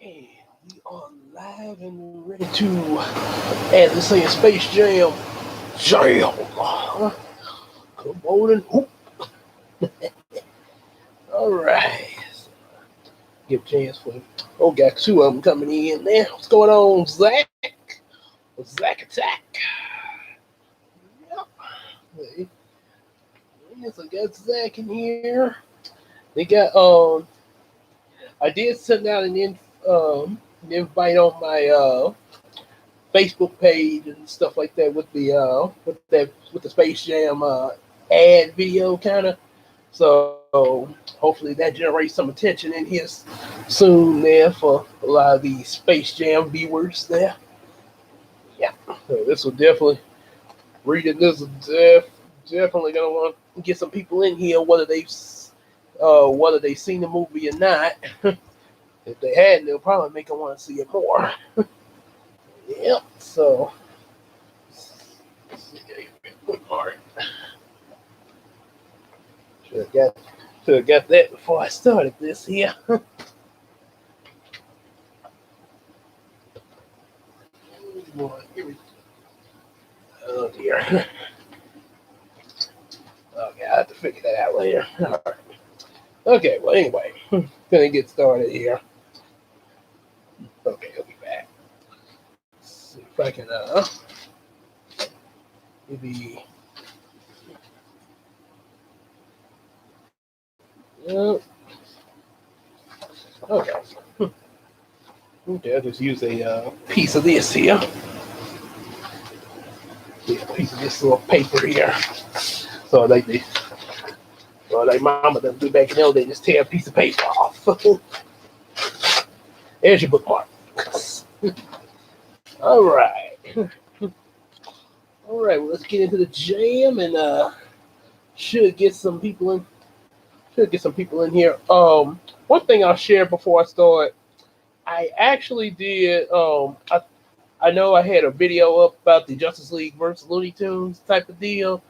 Hey, we are live and ready to, as they say in Space Jam, jam. Come on and hoop. All right. Give a chance for. Oh, got two of them coming in there. What's going on, Zach? Zach Attack. Yep. Hey, yes, I got Zach in here. They got I did send out an invite on my Facebook page and stuff like that with the Space Jam ad video kind of. So hopefully that generates some attention in here soon there for a lot of the Space Jam viewers there. Yeah, so this will definitely reading this is definitely gonna want to get some people in here whether they've seen the movie or not. If they hadn't, they'll probably make them want to see it more. Yep. So, all right. Should have got that before I started this here. Oh dear. Okay, I have to figure that out later. All right. Okay. Well, anyway, gonna get started here. Okay, I'll be back. Let's see if I can maybe. Okay. Okay, I'll just use a piece of this here. Yeah, a piece of this little paper here. So like mama doesn't do back in the old days, just tear a piece of paper off. There's your bookmark. All right. All right, well, let's get into the jam and should get some people in. Should get some people in here. One thing I'll share before I start, I actually did. I know I had a video up about the Justice League versus Looney Tunes type of deal,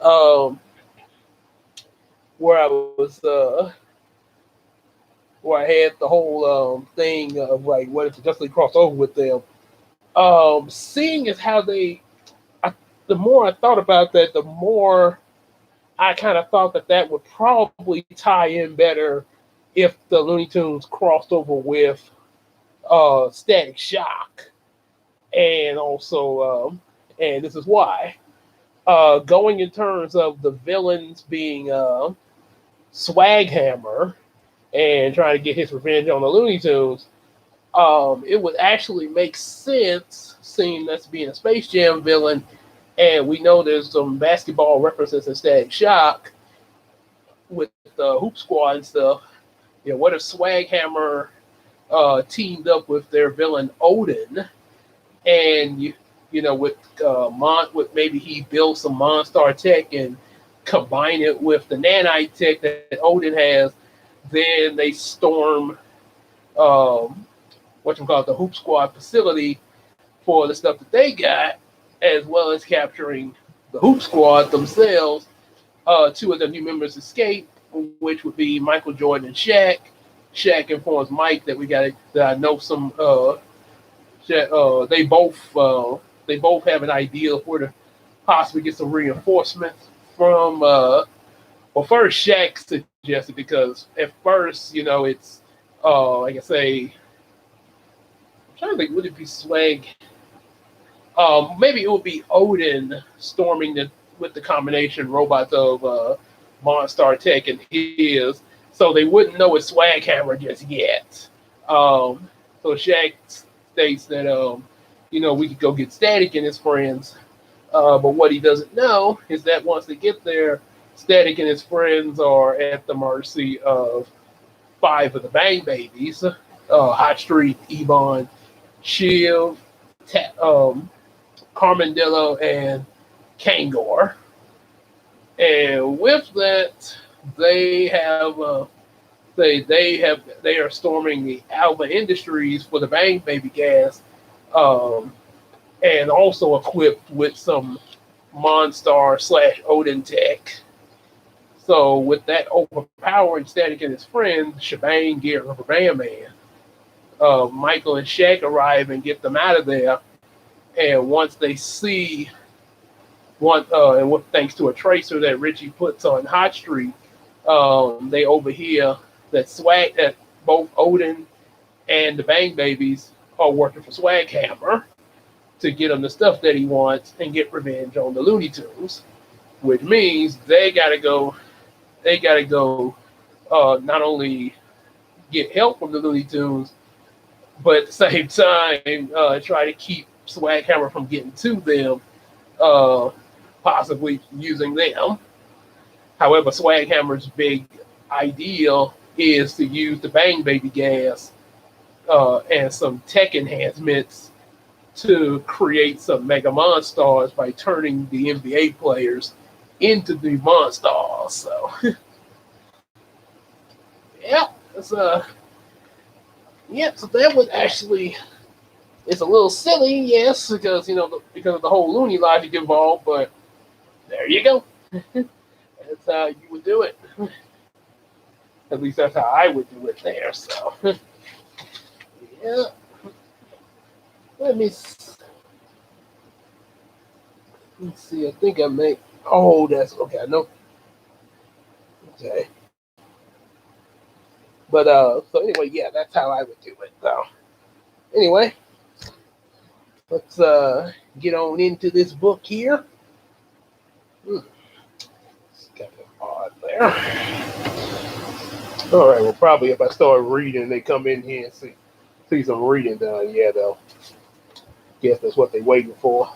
um, where I was where I had the whole thing of like what if the Justice League crossed over with them. Seeing as how I, the more I thought about that, the more I kind of thought that would probably tie in better if the Looney Tunes crossed over with Static Shock, and also, and this is why. Going in terms of the villains being Swaghammer and trying to get his revenge on the Looney Tunes, it would actually make sense seeing that's being a Space Jam villain, and we know there's some basketball references in Static Shock with the Hoop Squad and stuff. You know, what if Swaghammer teamed up with their villain Odin, and you know with maybe he built some Monstar tech and combine it with the nanite tech that Odin has, then they storm the Hoop Squad facility for the stuff that they got, as well as capturing the Hoop Squad themselves. Two of the new members escape, which would be Michael Jordan and Shaq. Shaq informs Mike that that I know some. They both have an idea of where to possibly get some reinforcements from. Well, first Shaq suggested because at first, it's like I say, I'm trying to think, would it be Swag? Maybe it would be Odin storming with the combination robots of Monstar Tech and his, so they wouldn't know it's Swaghammer just yet. So Shaq states that we could go get Static and his friends, but what he doesn't know is that once they get there, Static and his friends are at the mercy of five of the Bang Babies: Hot Street, Ebon, Shiv, Carmandillo, and Kangor. And with that, they have they are storming the Alba Industries for the Bang Baby gas, um, and also equipped with some Monstar / Odin tech. So with that overpowering Static and his friends, Shebang, Gear, Rubber Band Man, Michael and Shaq arrive and get them out of there. And once they see thanks to a tracer that Richie puts on Hot Street, they overhear that both Odin and the Bang Babies are working for Swag Hammer to get him the stuff that he wants and get revenge on the Looney Tunes, which means They gotta go. Not only get help from the Looney Tunes, but at the same time try to keep Swag Hammer from getting to them, uh, possibly using them. However, Swag Hammer's big idea is to use the Bang Baby gas and some tech enhancements to create some Mega Monstars by turning the NBA players into the Monstars. So, yeah, it's yeah. So that was actually it's a little silly, yes, because because of the whole Looney logic involved. But there you go. That's how you would do it. At least that's how I would do it there. So, yeah. Let me let's see. I think I may. Oh, that's okay. I know. Okay. But so anyway, yeah, that's how I would do it. So anyway, let's get on into this book here. It's kind of odd there. All right. Well, probably if I start reading, they come in here and see some reading done. Yeah, they'll guess that's what they're waiting for.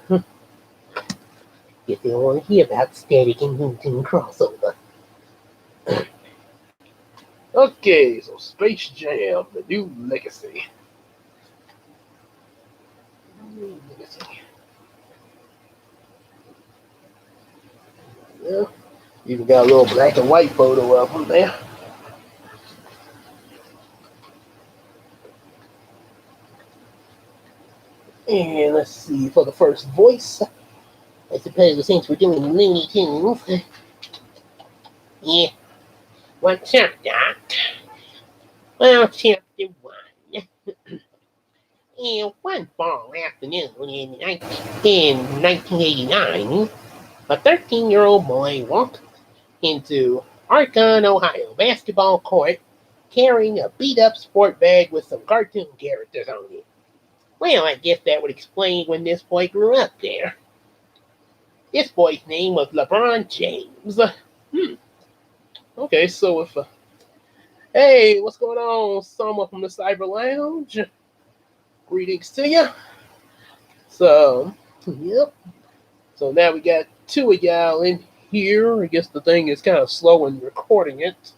If they want to hear about Static and Newton crossover. Okay, so Space Jam, the new legacy. Yeah, even got a little black and white photo of them there. And let's see, for the first voice, I suppose since we're doing Looney Tunes. Yeah. What's up, Doc? Well, chapter 1. And one fall afternoon in 1989, a 13-year-old boy walked into Archon, Ohio basketball court carrying a beat-up sport bag with some cartoon characters on it. Well, I guess that would explain when this boy grew up there. This boy's name was LeBron James. Okay, so if hey, what's going on? Someone from the Cyber Lounge. Greetings to you. So, yep. So now we got two of y'all in here. I guess the thing is kind of slow in recording it.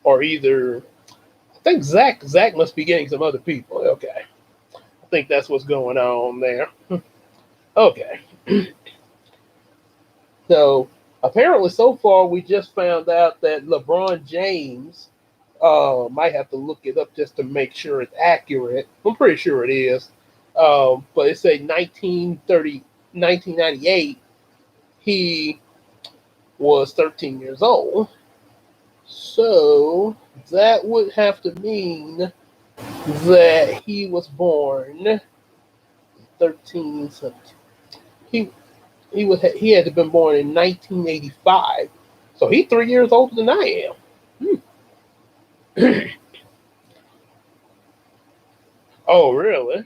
Or either, I think Zach must be getting some other people. Okay. I think that's what's going on there. Okay. So, apparently so far we just found out that LeBron James, might have to look it up just to make sure it's accurate. I'm pretty sure it is. But it said 1998, he was 13 years old. So that would have to mean that he was born 13. He he had to have been born in 1985. So he's 3 years older than I am. Oh, really?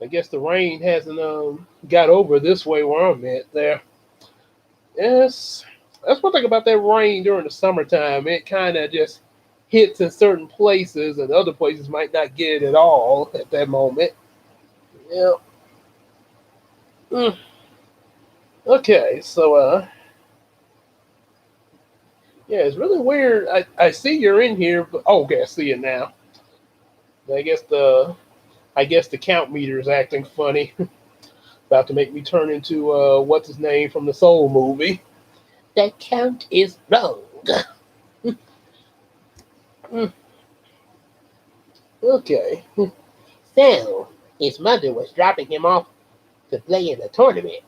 I guess the rain hasn't got over this way where I'm at there. Yes, that's one thing about that rain during the summertime. It kind of just hits in certain places, and other places might not get it at all at that moment. Yeah. Okay, so yeah, it's really weird. I see you're in here, but oh, okay, I see you now. I guess the count meter is acting funny. About to make me turn into what's his name from the Soul movie. That count is wrong. Okay. So his mother was dropping him off to play in a tournament.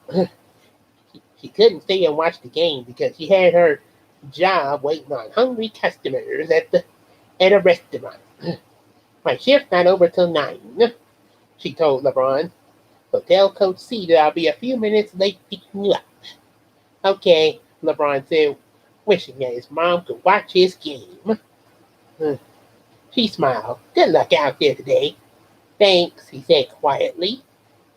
She couldn't stay and watch the game because she had her job waiting on hungry customers at a restaurant. My shift's not over till 9, she told LeBron. So tell Coach C that I'll be a few minutes late picking you up. Okay, LeBron said, wishing that his mom could watch his game. Uh, She smiled. Good luck out there today. Thanks, he said quietly.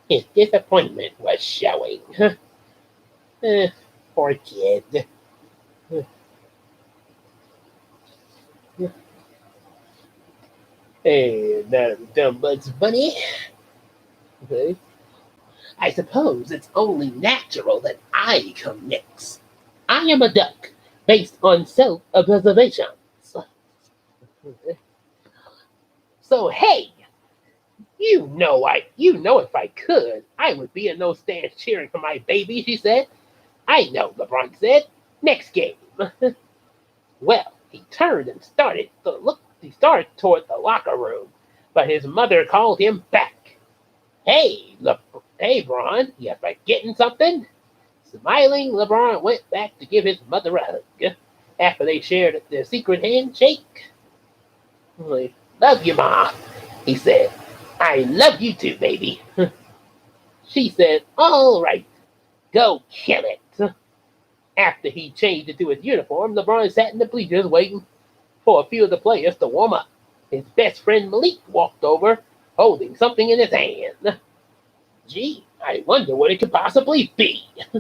His disappointment was showing. Uh, Poor kid. Hey, that dumb Bugs Bunny. Okay. I suppose it's only natural that I come next. I am a duck, based on self-preservation. So hey, you know if I could, I would be in those stands cheering for my baby, she said. I know, LeBron said. Next game. Well, he turned and started toward the locker room, but his mother called him back. Hey, Bron, you forgetting something? Smiling, LeBron went back to give his mother a hug. After they shared their secret handshake, love you, Ma, he said. I love you too, baby. She said, all right, go kill it. After he changed into his uniform, LeBron sat in the bleachers waiting for a few of the players to warm up. His best friend Malik walked over, holding something in his hand. Gee, I wonder what it could possibly be. I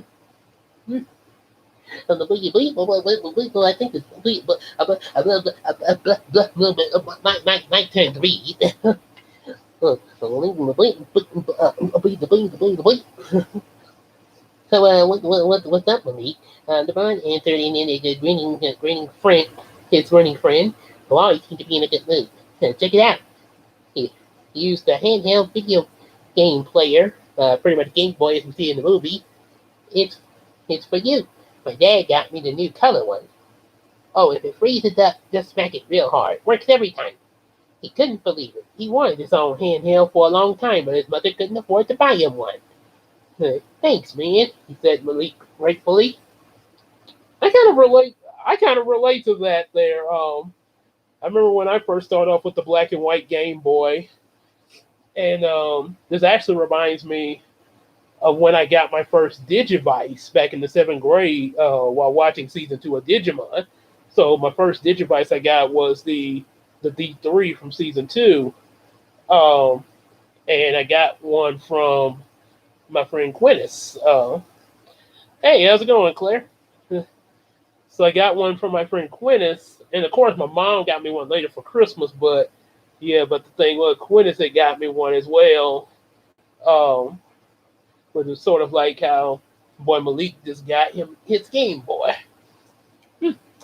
think it's my turn to read. So what's up, Malik? LeBron answered in a grinning friend, who always seemed to be in a good mood. Check it out. He used a handheld video game player, pretty much Game Boy as we see in the movie. It's it's for you. My dad got me the new color one. Oh, if it freezes up, just smack it real hard. Works every time. He couldn't believe it. He wanted his own handheld for a long time, but his mother couldn't afford to buy him one. Thanks, man, he said Malik gratefully. I kind of relate. I kind of relate to that there. I remember when I first started off with the black and white Game Boy, and this actually reminds me of when I got my first Digivice back in the seventh grade while watching season 2 of Digimon. So my first Digivice I got was the D3 from season 2, um, and I got one from my friend Quintus. Hey, how's it going, Claire? So I got one from my friend Quintus, and of course my mom got me one later for Christmas. But yeah, but the thing was Quintus had got me one as well. Um, which was sort of like how boy Malik just got him his Game Boy.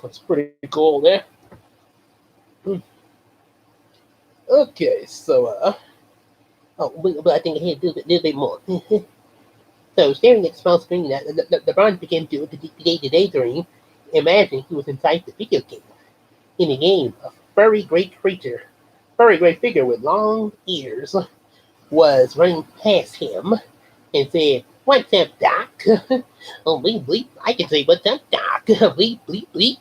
That's pretty cool there. Hmm. Okay, so but I think I had a little bit more. So staring at the small screen, the bronze began to daydream, imagining he was inside the video game. In the game, a furry great figure with long ears was running past him and said, "What's up, Doc?" Oh, bleep, bleep. I can say, "What's up, Doc?" Bleep, bleep, bleep.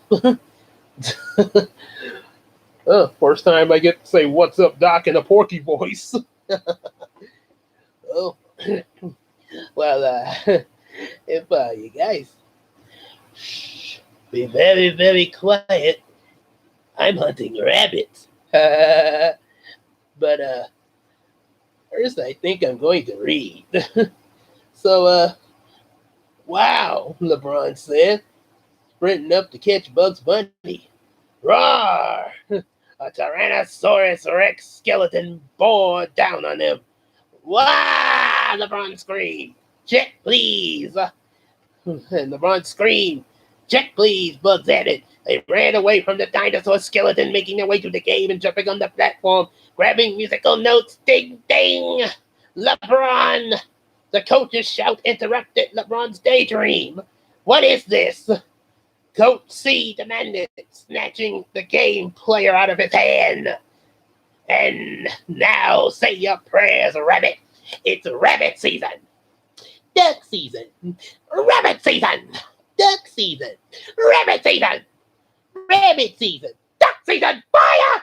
First time I get to say, "What's up, Doc?" in a Porky voice. Oh, well, if you guys shh, be very, very quiet. I'm hunting rabbits. But first, I think I'm going to read. So, wow, LeBron said, sprinting up to catch Bugs Bunny. Roar! A Tyrannosaurus Rex skeleton bore down on him. Wow! LeBron screamed. Check, please. And LeBron screamed. Check, please, Bugs added. They ran away from the dinosaur skeleton, making their way to the cave and jumping on the platform, grabbing musical notes. Ding, ding! LeBron! The coach's shout interrupted LeBron's daydream. What is this? Coach C demanded, snatching the game player out of his hand. And now say your prayers, Rabbit. It's rabbit season. Duck season. Rabbit season. Duck season. Rabbit season. Rabbit season. Duck season. Fire!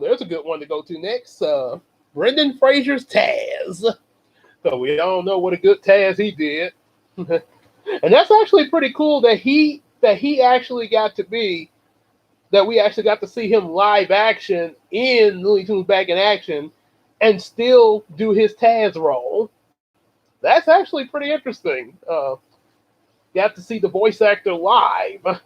There's a good one to go to next. Brendan Fraser's Taz. So we all know what a good Taz he did. And that's actually pretty cool that he actually got to be that we actually got to see him live action in Looney Tunes Back in Action and still do his Taz role. That's actually pretty interesting. You have to see the voice actor live.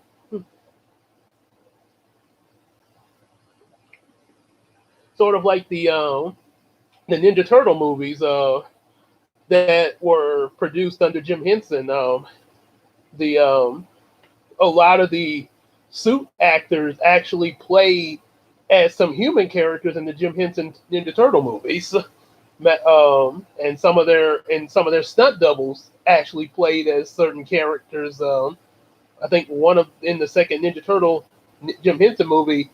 Sort of like the Ninja Turtle movies that were produced under Jim Henson. The A lot of the suit actors actually played as some human characters in the Jim Henson Ninja Turtle movies. And some of their stunt doubles actually played as certain characters. I think in the second Ninja Turtle Jim Henson movie,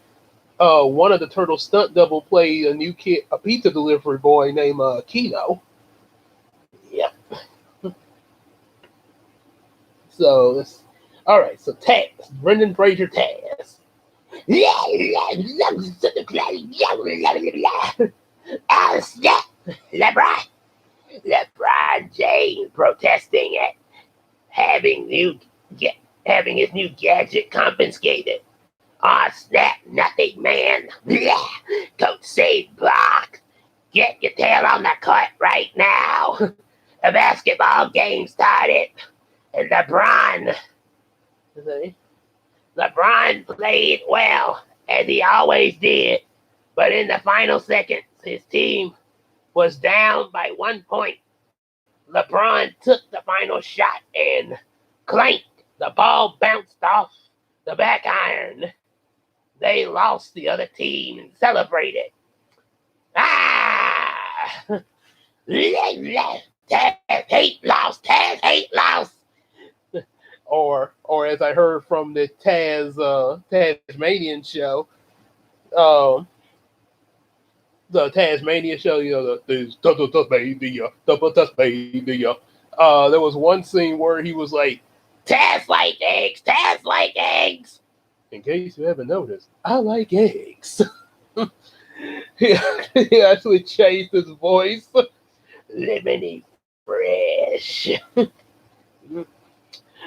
one of the turtle stunt double played a new kid, a pizza delivery boy named Kino. Yep. So this, all right. So Taz, Brendan Fraser Taz. Oh snap! LeBron James protesting at having new having his new gadget confiscated. Oh snap! Nothing, man. Coach saved block. Get your tail on the court right now. A basketball game started, and LeBron played well, as he always did. But in the final seconds, his team was down by 1 point. LeBron took the final shot and clanked. The ball bounced off the back iron. They lost the other team and celebrated. Ah! Taz hate loss. Taz hate loss. Or as I heard from the Tasmanian show, the Tasmania show, Tasmania. There was one scene where he was like, Taz like eggs, Taz like eggs. In case you haven't noticed, I like eggs. he actually changed his voice. Lemony fresh.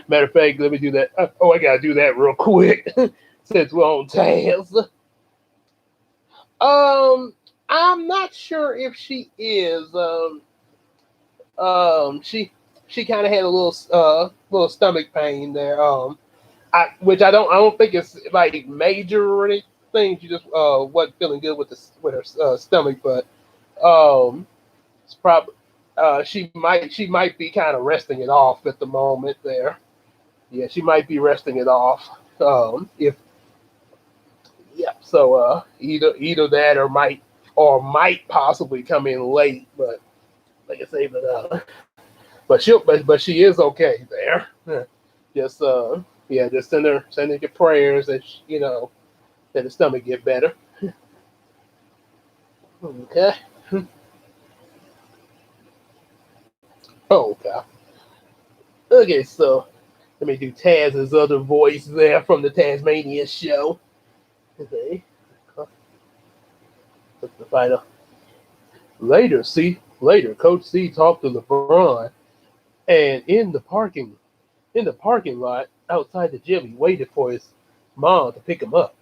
Matter of fact, let me do that. I gotta do that real quick since we're on Taz. I'm not sure if she is. She kind of had a little stomach pain there. Which I don't think it's like major or anything. She just wasn't feeling good with her stomach, but it's probably she might be kind of resting it off at the moment there. Yeah, she might be resting it off. If Yeah, so either that or might possibly come in late, but like I say, but she is okay there. Just just send her your prayers that that the stomach get better. Okay. Okay. Okay, so let me do Taz's other voice there from the Tasmania show. Okay. The final. Later, Coach C talked to LeBron, and in the parking lot outside the gym, he waited for his mom to pick him up.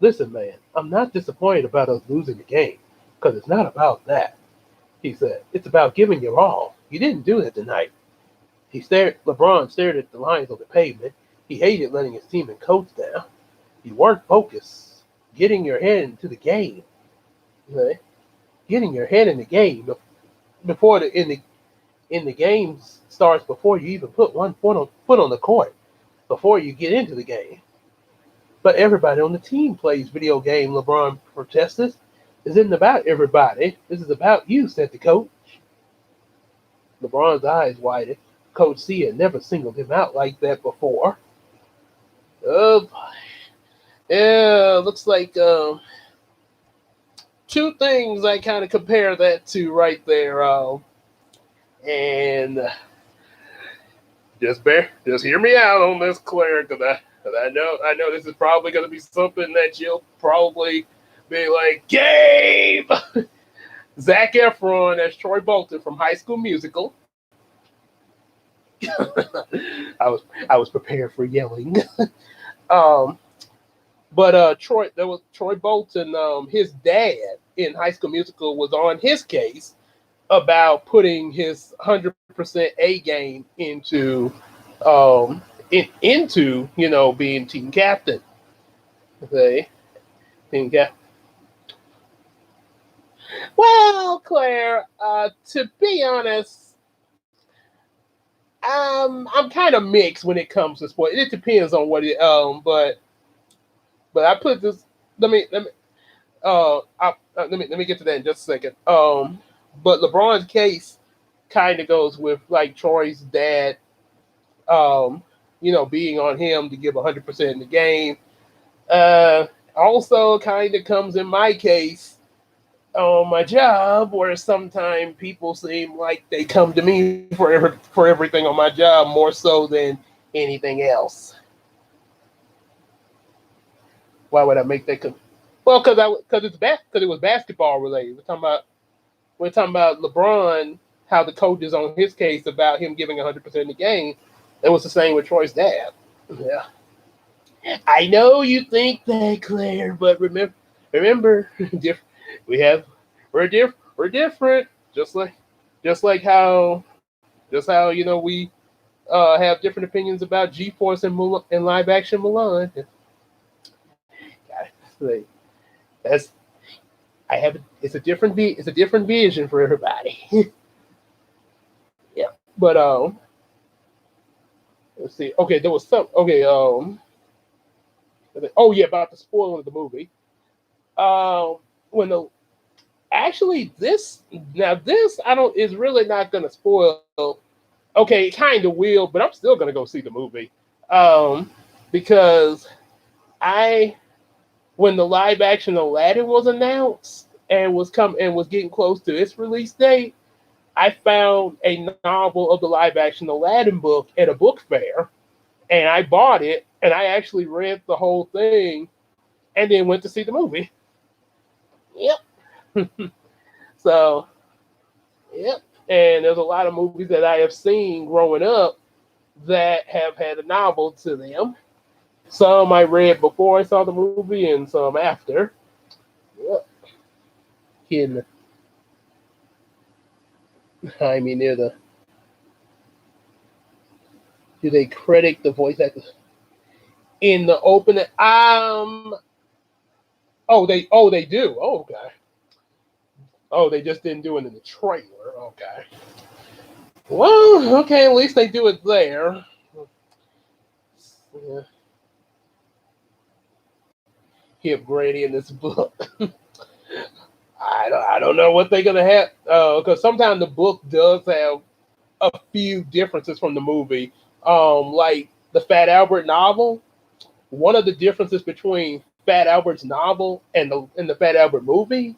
Listen, man, I'm not disappointed about us losing the game, because it's not about that, he said. It's about giving your all. You didn't do it tonight. LeBron stared at the lines on the pavement. He hated letting his team and coach down. You weren't focused. Getting your head into the game. Okay? Getting your head in the game before the game starts, before you even put one foot on the court, before you get into the game. But everybody on the team plays video game, LeBron protested. This isn't about everybody. This is about you, said the coach. LeBron's eyes widened. Coach C had never singled him out like that before. Oh boy. Yeah, looks like two things I kind of compare that to right there. And just hear me out on this, Claire, because 'Cause I know this is probably going to be something that you'll probably be like, Gabe! Zac Efron as Troy Bolton from High School Musical. I was prepared for yelling. um, but there was Troy Bolton. His dad in High School Musical was on his case about putting his 100% A game um, into being team captain. Okay, team cap. Well, Claire, to be honest, I'm kind of mixed when it comes to sport. It depends on what it but I put this. Let me let me get to that in just a second. But LeBron's case kind of goes with like Troy's dad, um, being on him to give 100% in the game. Uh, Also, kind of comes in my case on my job, where sometimes people seem like they come to me for everything on my job more so than anything else. Why would I make that? Well, because it was basketball related. We're talking about LeBron, how the coach is on his case about him giving 100% in the game. It was the same with Troy's dad. Yeah, I know you think that, Claire, but remember, we have we're different. Just like how we have different opinions about G-Force and live action Mulan. Like, that's I have it's a different vision for everybody. Yeah, but let's see. Okay, there was some. Okay, oh yeah, about the spoiling of the movie. When the actually this I don't is really not gonna spoil. Okay, it kind of will, but I'm still gonna go see the movie, um, because I when the live action Aladdin was announced and was getting close to its release date, I found a novel of the live action Aladdin book at a book fair, and I bought it, and I actually read the whole thing, and then went to see the movie. Yep. So, yep. And there's a lot of movies that I have seen growing up that have had a novel to them. Some I read before I saw the movie, and some after. Yep. Can I mean near the do they credit the voice actors in the opening? Oh they do. Oh, okay. Oh, they just didn't do it in the trailer. Okay. Well, okay. At least they do it there. Yeah. Hip Grady in this book. I don't know what they're gonna have because sometimes the book does have a few differences from the movie. Like the Fat Albert novel. One of the differences between Fat Albert's novel and the Fat Albert movie.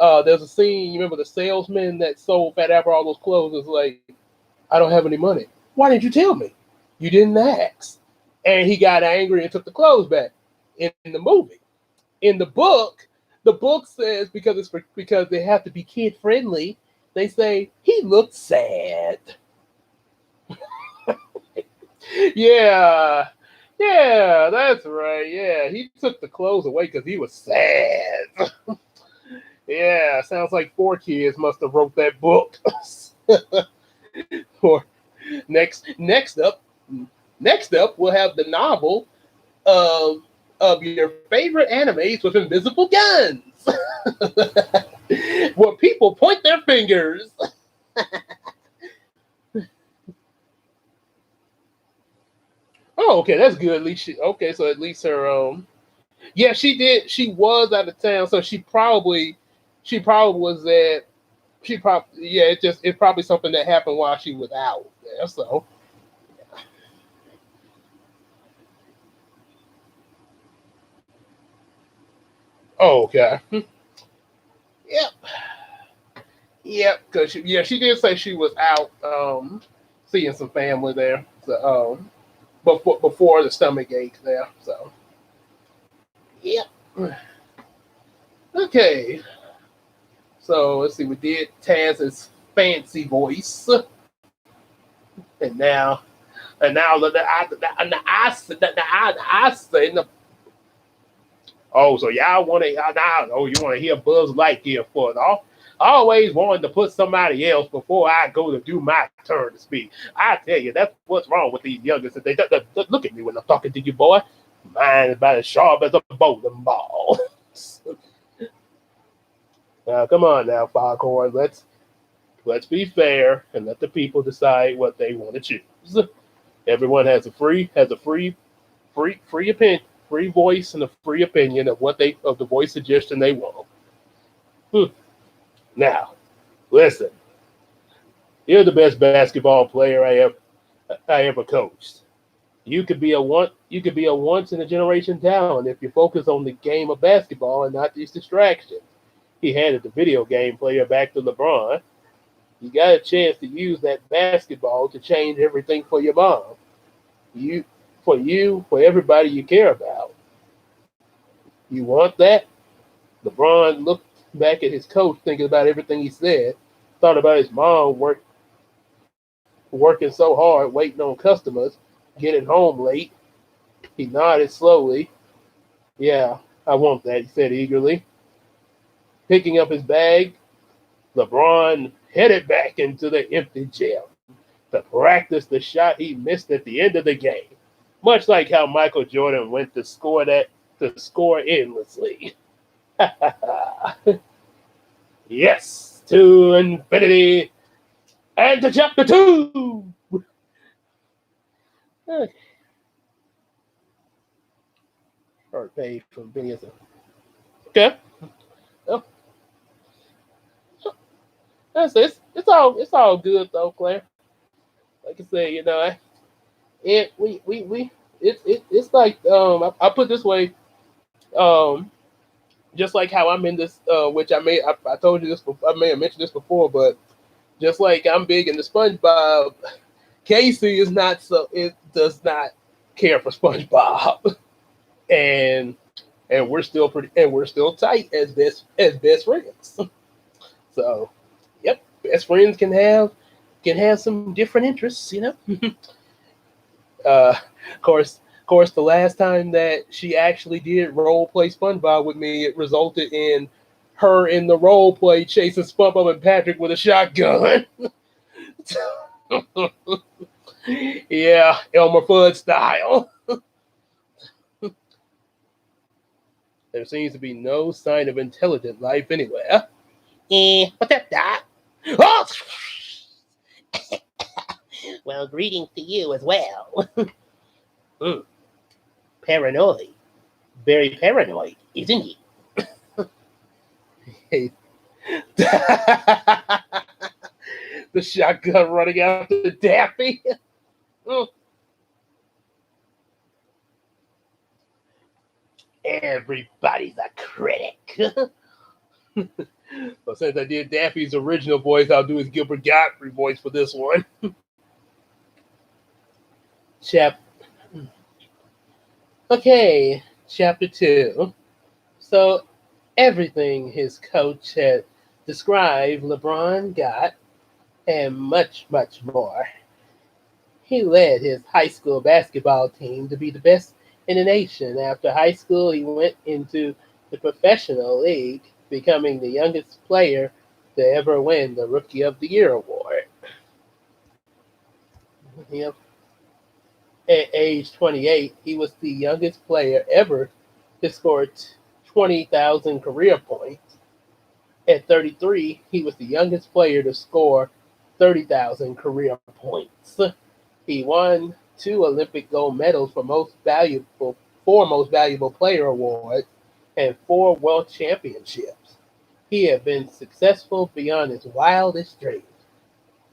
There's a scene. You remember the salesman that sold Fat Albert all those clothes is like, I don't have any money. Why didn't you tell me? You didn't ask. And he got angry and took the clothes back. In the movie, in the book says because they have to be kid friendly. They say he looked sad. Yeah, yeah, that's right. Yeah, he took the clothes away because he was sad. Yeah, sounds like 4 Kids must have wrote that book. Or next up, next up, we'll have the novel of your favorite animes with invisible guns, where people point their fingers. Oh, okay, that's good. At least okay, so at least her yeah, she did. She was out of town, so she probably was at she probably yeah. It's probably something that happened while she was out there. So oh, okay, yep, yep. Because she did say she was out seeing some family there. So before the stomach ache there. So, yeah. Okay. So let's see. We did Taz's fancy voice, and now I say the. Oh, so y'all want to now? Oh, you want to hear Buzz Lightyear for it? I always wanted to put somebody else before I go to do my turn to speak. I tell you, that's what's wrong with these youngsters. They look at me when I'm talking to you, boy. Mine is about as sharp as a bowling ball. Now, come on now, Foghorn. Let's be fair and let the people decide what they want to choose. Everyone has a free opinion, free voice, and a free opinion of of the voice suggestion they want. Hmm. Now, listen. You're the best basketball player I ever coached. You could be a once in a generation talent if you focus on the game of basketball and not these distractions. He handed the video game player back to LeBron. You got a chance to use that basketball to change everything for your mom. You for everybody you care about. You want that? LeBron looked back at his coach thinking about everything he said, thought about his mom working so hard, waiting on customers, getting home late. He nodded slowly. Yeah, I want that, he said eagerly. Picking up his bag, LeBron headed back into the empty gym to practice the shot he missed at the end of the game. Much like how Michael Jordan went to score endlessly. Yes, to infinity and to chapter two. Okay. Short page from Benny. Okay. Well, it's all good though, Claire. Like I said, it we it's like I put this way, um just like how I'm in this, which I told you this I may have mentioned this before, but just like I'm big into SpongeBob, Casey is not, so it does not care for SpongeBob, and we're still tight as best friends. So, yep, best friends can have some different interests, Of course, the last time that she actually did role play SpongeBob with me, it resulted in her in the role play chasing SpongeBob and Patrick with a shotgun. Yeah, Elmer Fudd style. There seems to be no sign of intelligent life anywhere. What's that? Oh! Well, greetings to you as well. Mm, paranoid. Very paranoid, isn't he? Hey. The shotgun running after Daffy. Mm. Everybody's a critic. But since I did Daffy's original voice, I'll do his Gilbert Godfrey voice for this one. Chap. Okay, chapter 2. So, everything his coach had described, LeBron got, and much, much more. He led his high school basketball team to be the best in the nation. After high school, he went into the professional league, becoming the youngest player to ever win the Rookie of the Year award. Yep. At age 28, he was the youngest player ever to score 20,000 career points. At 33, he was the youngest player to score 30,000 career points. He won 2 Olympic gold medals four most valuable player awards, and 4 world championships. He had been successful beyond his wildest dreams,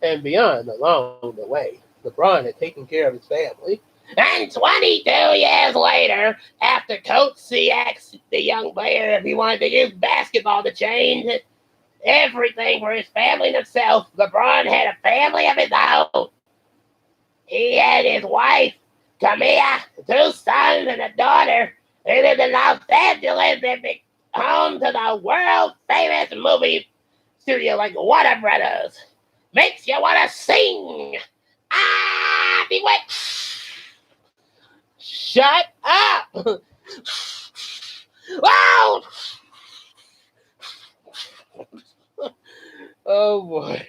and beyond along the way. LeBron had taken care of his family. And 22 years later, after Coach C asked the young player if he wanted to use basketball to change everything for his family and himself, LeBron had a family of his own. He had his wife, Come here, two sons and a daughter. They live in Los Angeles and be home to the world famous movie studio like Warner Brothers. Makes you want to sing. Ah, be wet. Shut up. Wow. Oh boy.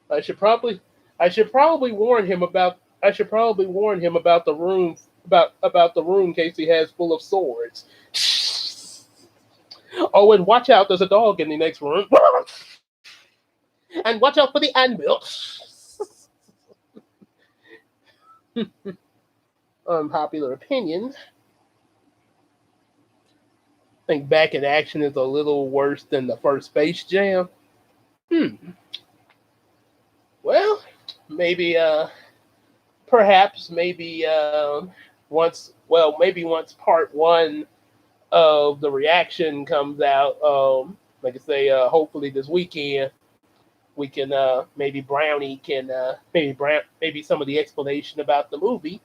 I should probably warn him about the room about the room Casey has full of swords. Oh, and watch out, there's a dog in the next room. And watch out for the anvil. Unpopular opinion. I think Back in Action is a little worse than the first Space Jam. Well, maybe perhaps maybe maybe once part one of the reaction comes out, like I say, hopefully this weekend we can maybe Brownie can maybe some of the explanation about the movie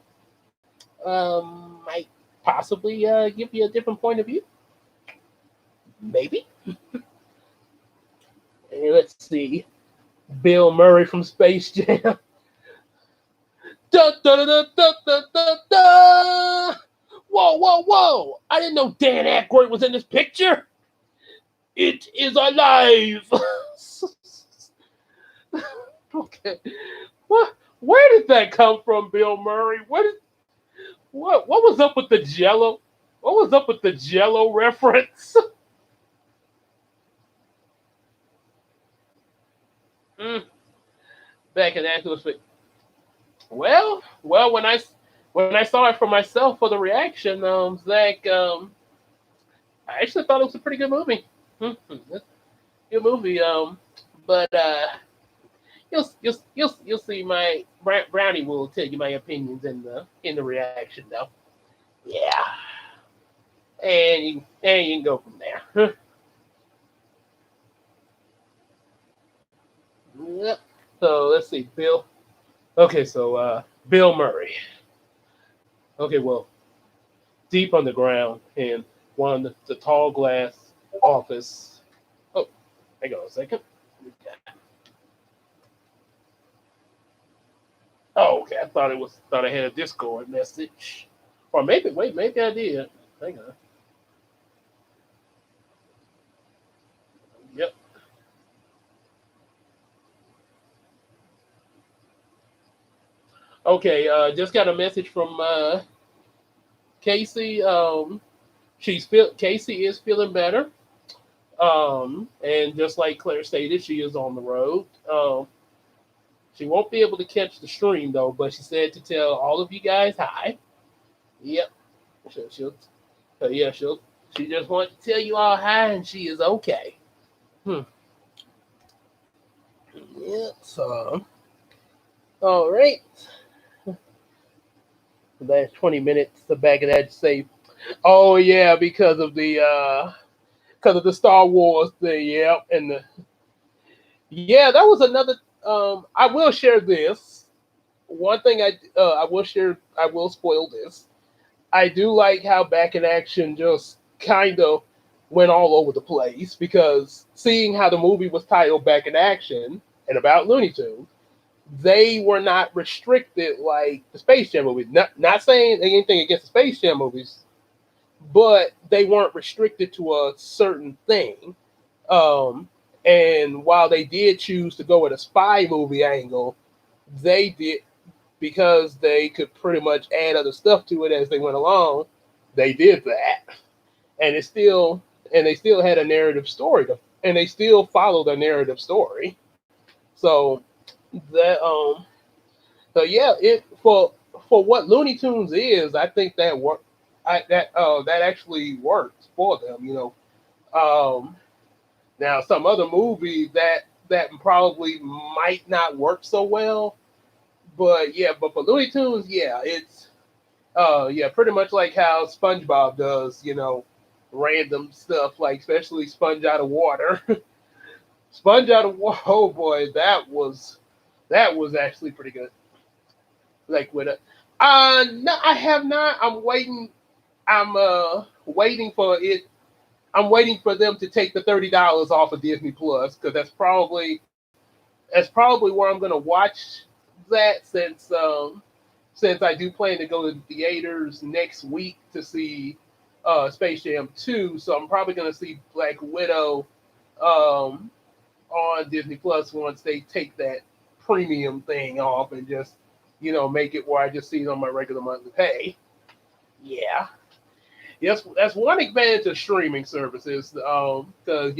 might possibly give you a different point of view. Maybe. Let's see. Bill Murray from Space Jam. Da, da, da, da, da, da, da. Whoa, whoa, whoa! I didn't know Dan Aykroyd was in this picture. It is alive. Okay. What? Where did that come from, Bill Murray? What was up with the Jello? What was up with the Jello reference? Back in that well, when I saw it for myself for the reaction, Zach, I actually thought it was a pretty good movie. Good movie. But you'll see my Brownie will tell you my opinions in the reaction though. Yeah, and you can go from there. Yep. So let's see, Bill. Okay, so Bill Murray. Okay, well, deep underground in one of the tall glass office. Oh, hang on a second. Oh, okay. I had a Discord message, or maybe I did. Hang on. Yep. Okay. Just got a message from Casey. Casey is feeling better. And just like Claire stated, she is on the road. She won't be able to catch the stream though, but she said to tell all of you guys hi. Yep. She'll she just wants to tell you all hi and she is okay. Yep. So all right. The last 20 minutes the back of that to say, oh yeah, because of the Star Wars thing, yeah, and that was another. I will share this. One thing I will share. I will spoil this. I do like how Back in Action just kind of went all over the place because seeing how the movie was titled Back in Action and about Looney Tunes, they were not restricted like the Space Jam movies. Not saying anything against the Space Jam movies, but they weren't restricted to a certain thing. And while they did choose to go with a spy movie angle, they did because they could pretty much add other stuff to it as they went along. They did that, and they still had a narrative story, and they still followed a narrative story. So that it for what Looney Tunes is, I think that work. That actually works for them. Now some other movie that probably might not work so well, but for Looney Tunes, it's pretty much like how SpongeBob does, random stuff like especially Sponge Out of Water. Sponge Out of Water. Oh boy, That was actually pretty good. Like with it. No, I have not. I'm waiting. I'm waiting for it. I'm waiting for them to take the $30 off of Disney Plus because that's probably where I'm gonna watch that since I do plan to go to the theaters next week to see Space Jam 2. So I'm probably gonna see Black Widow um, on Disney Plus once they take that premium thing off and just make it where I just see it on my regular monthly pay. Yeah. Yes, that's one advantage of streaming services. Because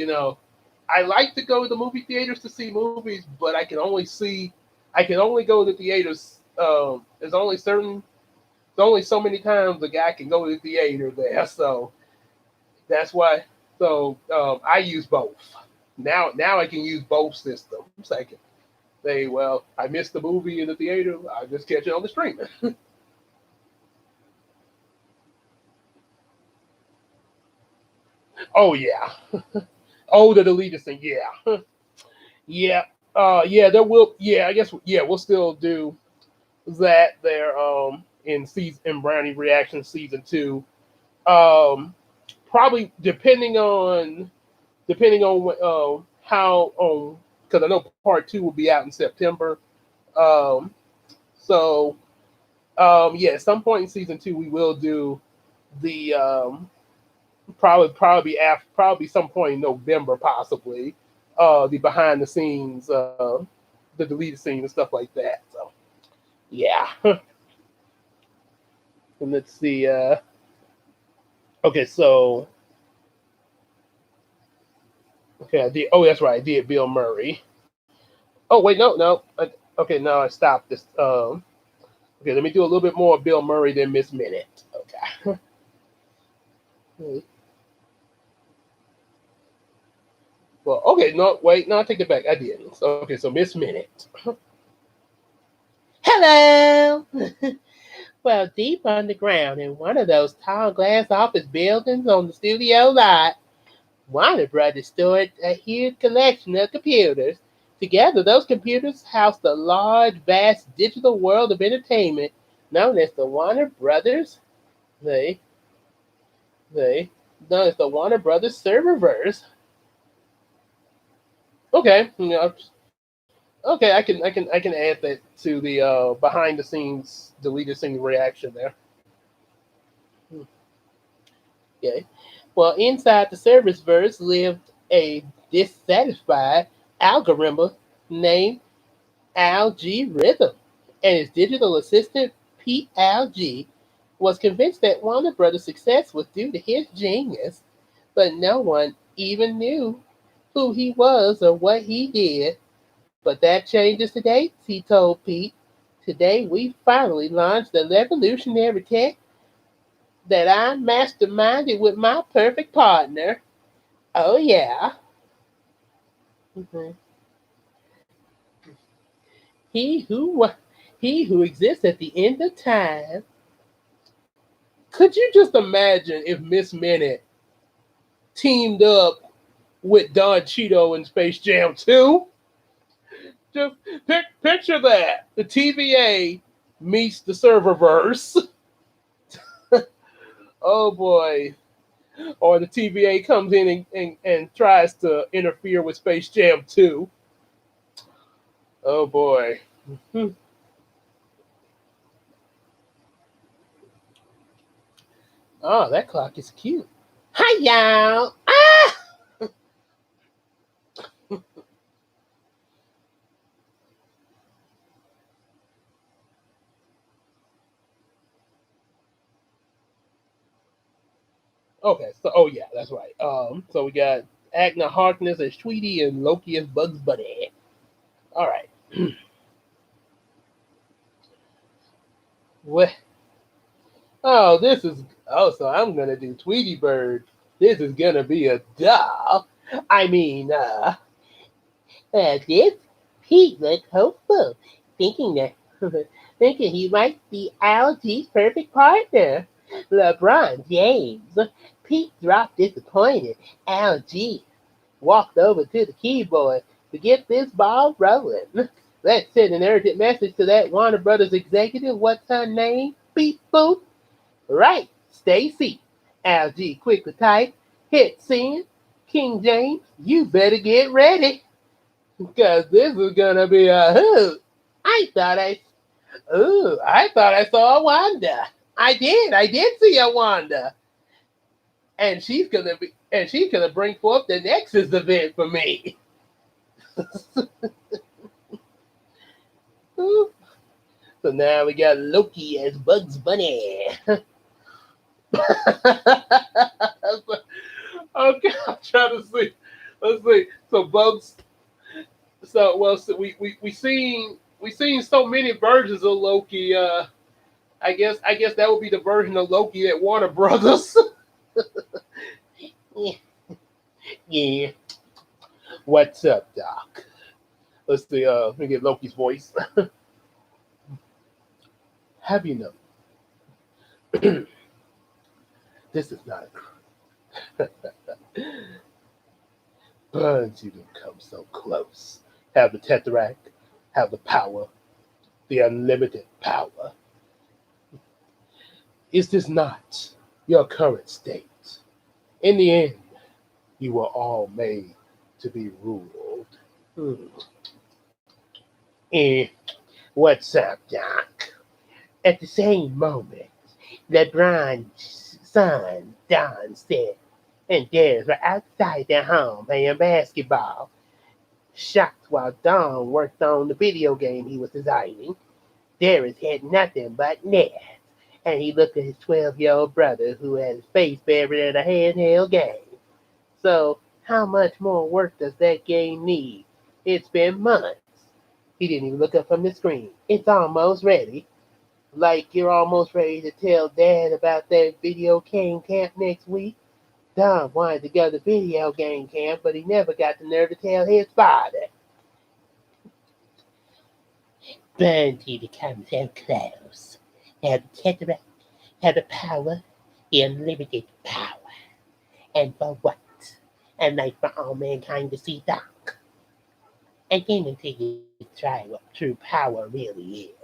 I like to go to the movie theaters to see movies, but I can only go to theaters. There's only so many times a guy can go to the theater there, so that's why. So I use both. Now I can use both systems. I can say, well, I missed the movie in the theater. I just catch it on the streaming. Oh yeah. Oh, the deleted thing. Yeah. Yeah. Yeah, there will. Yeah, I guess. Yeah, we'll still do that there. In Brownie Reaction season 2. Um, Probably depending on how because I know part 2 will be out in September. Um, so yeah, at some point in season 2 we will do the probably some point in November possibly the behind the scenes the deleted scene and stuff like that. So yeah. And let's see. Okay, so okay, I did. Oh, that's right. I did Bill Murray. Oh wait, no. Okay, now I stopped this. Okay, let me do a little bit more Bill Murray than Miss Minute. Okay. Well, okay, no, wait, no, I take it back. I didn't. So, okay, so Miss Minute. Hello. Well, deep underground in one of those tall glass office buildings on the studio lot, Warner Brothers stored a huge collection of computers. Together, those computers housed a large, vast digital world of entertainment known as the Warner Brothers. They, they, known as the Warner Brothers serververse. Okay, okay, I can add that to the behind the scenes deleted scene reaction there. Hmm, okay. Well, inside the service verse lived a dissatisfied algorithm named Algae Rhythm, and his digital assistant Pete Algae was convinced that Warner Brothers' success was due to his genius, but no one even knew who he was or what he did. But that changes today, he told Pete. Today we finally launched the revolutionary tech that I masterminded with my perfect partner. Oh yeah. Mhm. He who he who exists at the end of time. Could you just imagine if Miss Minute teamed up with Don Cheeto in Space Jam 2? Just picture that. The TVA meets the serververse. Oh boy. Or the TVA comes in and tries to interfere with Space Jam 2. Oh boy. Hmm. Oh, that clock is cute. Hi, y'all. Ah! Okay, so, oh yeah, that's right. So we got Agna Harkness as Tweety and Loki as Bugs Bunny. All right. What? Oh, this is. Oh, so I'm gonna do Tweety Bird. This is gonna be a doll. I mean, this Pete looked hopeful, thinking that thinking he might be Algie's perfect partner. LeBron James. Pete dropped disappointed. Algie walked over to the keyboard to get this ball rolling. Let's send an urgent message to that Warner Brothers executive. What's her name? Beep boop. Right, Stacy. LG quickly type. Hit send. King James, you better get ready. Because this is gonna be a hoot. I thought I saw a Wanda. I did see a Wanda. And she's gonna bring forth the Nexus event for me. So now we got Loki as Bugs Bunny. Okay, I'm trying to see. Let's see. So Bugs. So we seen so many versions of Loki. I guess that would be the version of Loki at Warner Brothers. Yeah. Yeah. What's up, Doc? Let's see. Let me get Loki's voice. Have you known? This is not a burns you to come so close. Have the Tesseract, have the power, the unlimited power. Is this not your current state? In the end, you were all made to be ruled. Hmm. Eh, what's up, Doc? At the same moment, LeBron's son, Don, said, and Darius were outside their home playing basketball. Shocked while Don worked on the video game he was designing, Darius had nothing but net, and he looked at his 12-year-old brother who had his face buried in a handheld game. So, how much more work does that game need? It's been months. He didn't even look up from the screen. It's almost ready. Like you're almost ready to tell Dad about that video game camp next week. Don wanted to go to video game camp, but he never got the nerve to tell his father. Bunty becomes so close. Have the Tesseract, have the power, the unlimited power. And for what? And like for all mankind to see Doc. And then until you try what true power really is.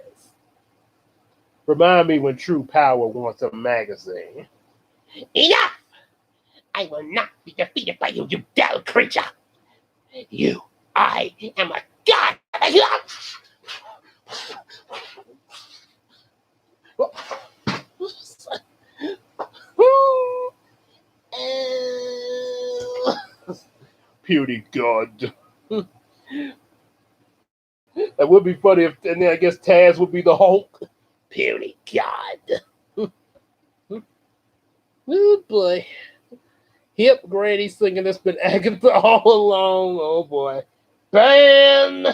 Remind me when True Power wants a magazine. Enough! I will not be defeated by you, you dull creature! I am a god! Puny god. That would be funny if, and then I guess Taz would be the Hulk. Puny god. Oh boy. Hip Granny singing this been Agatha all along. Oh boy. Bam!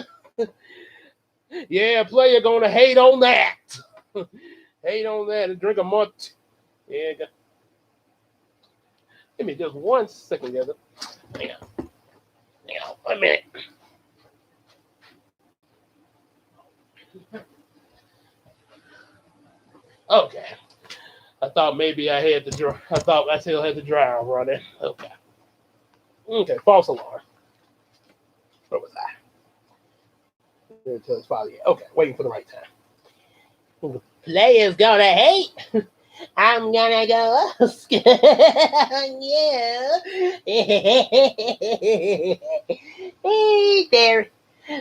Yeah, player gonna hate on that. Hate on that and drink a month. Yeah. Give me just 1 second, guys. Hang on. 1 minute. Okay. I thought maybe I had the I thought I still had the dryer running. Okay. Okay, false alarm. Where was I? Until it's finally, okay, waiting for the right time. The player's gonna hate. I'm gonna go yeah. Hey there.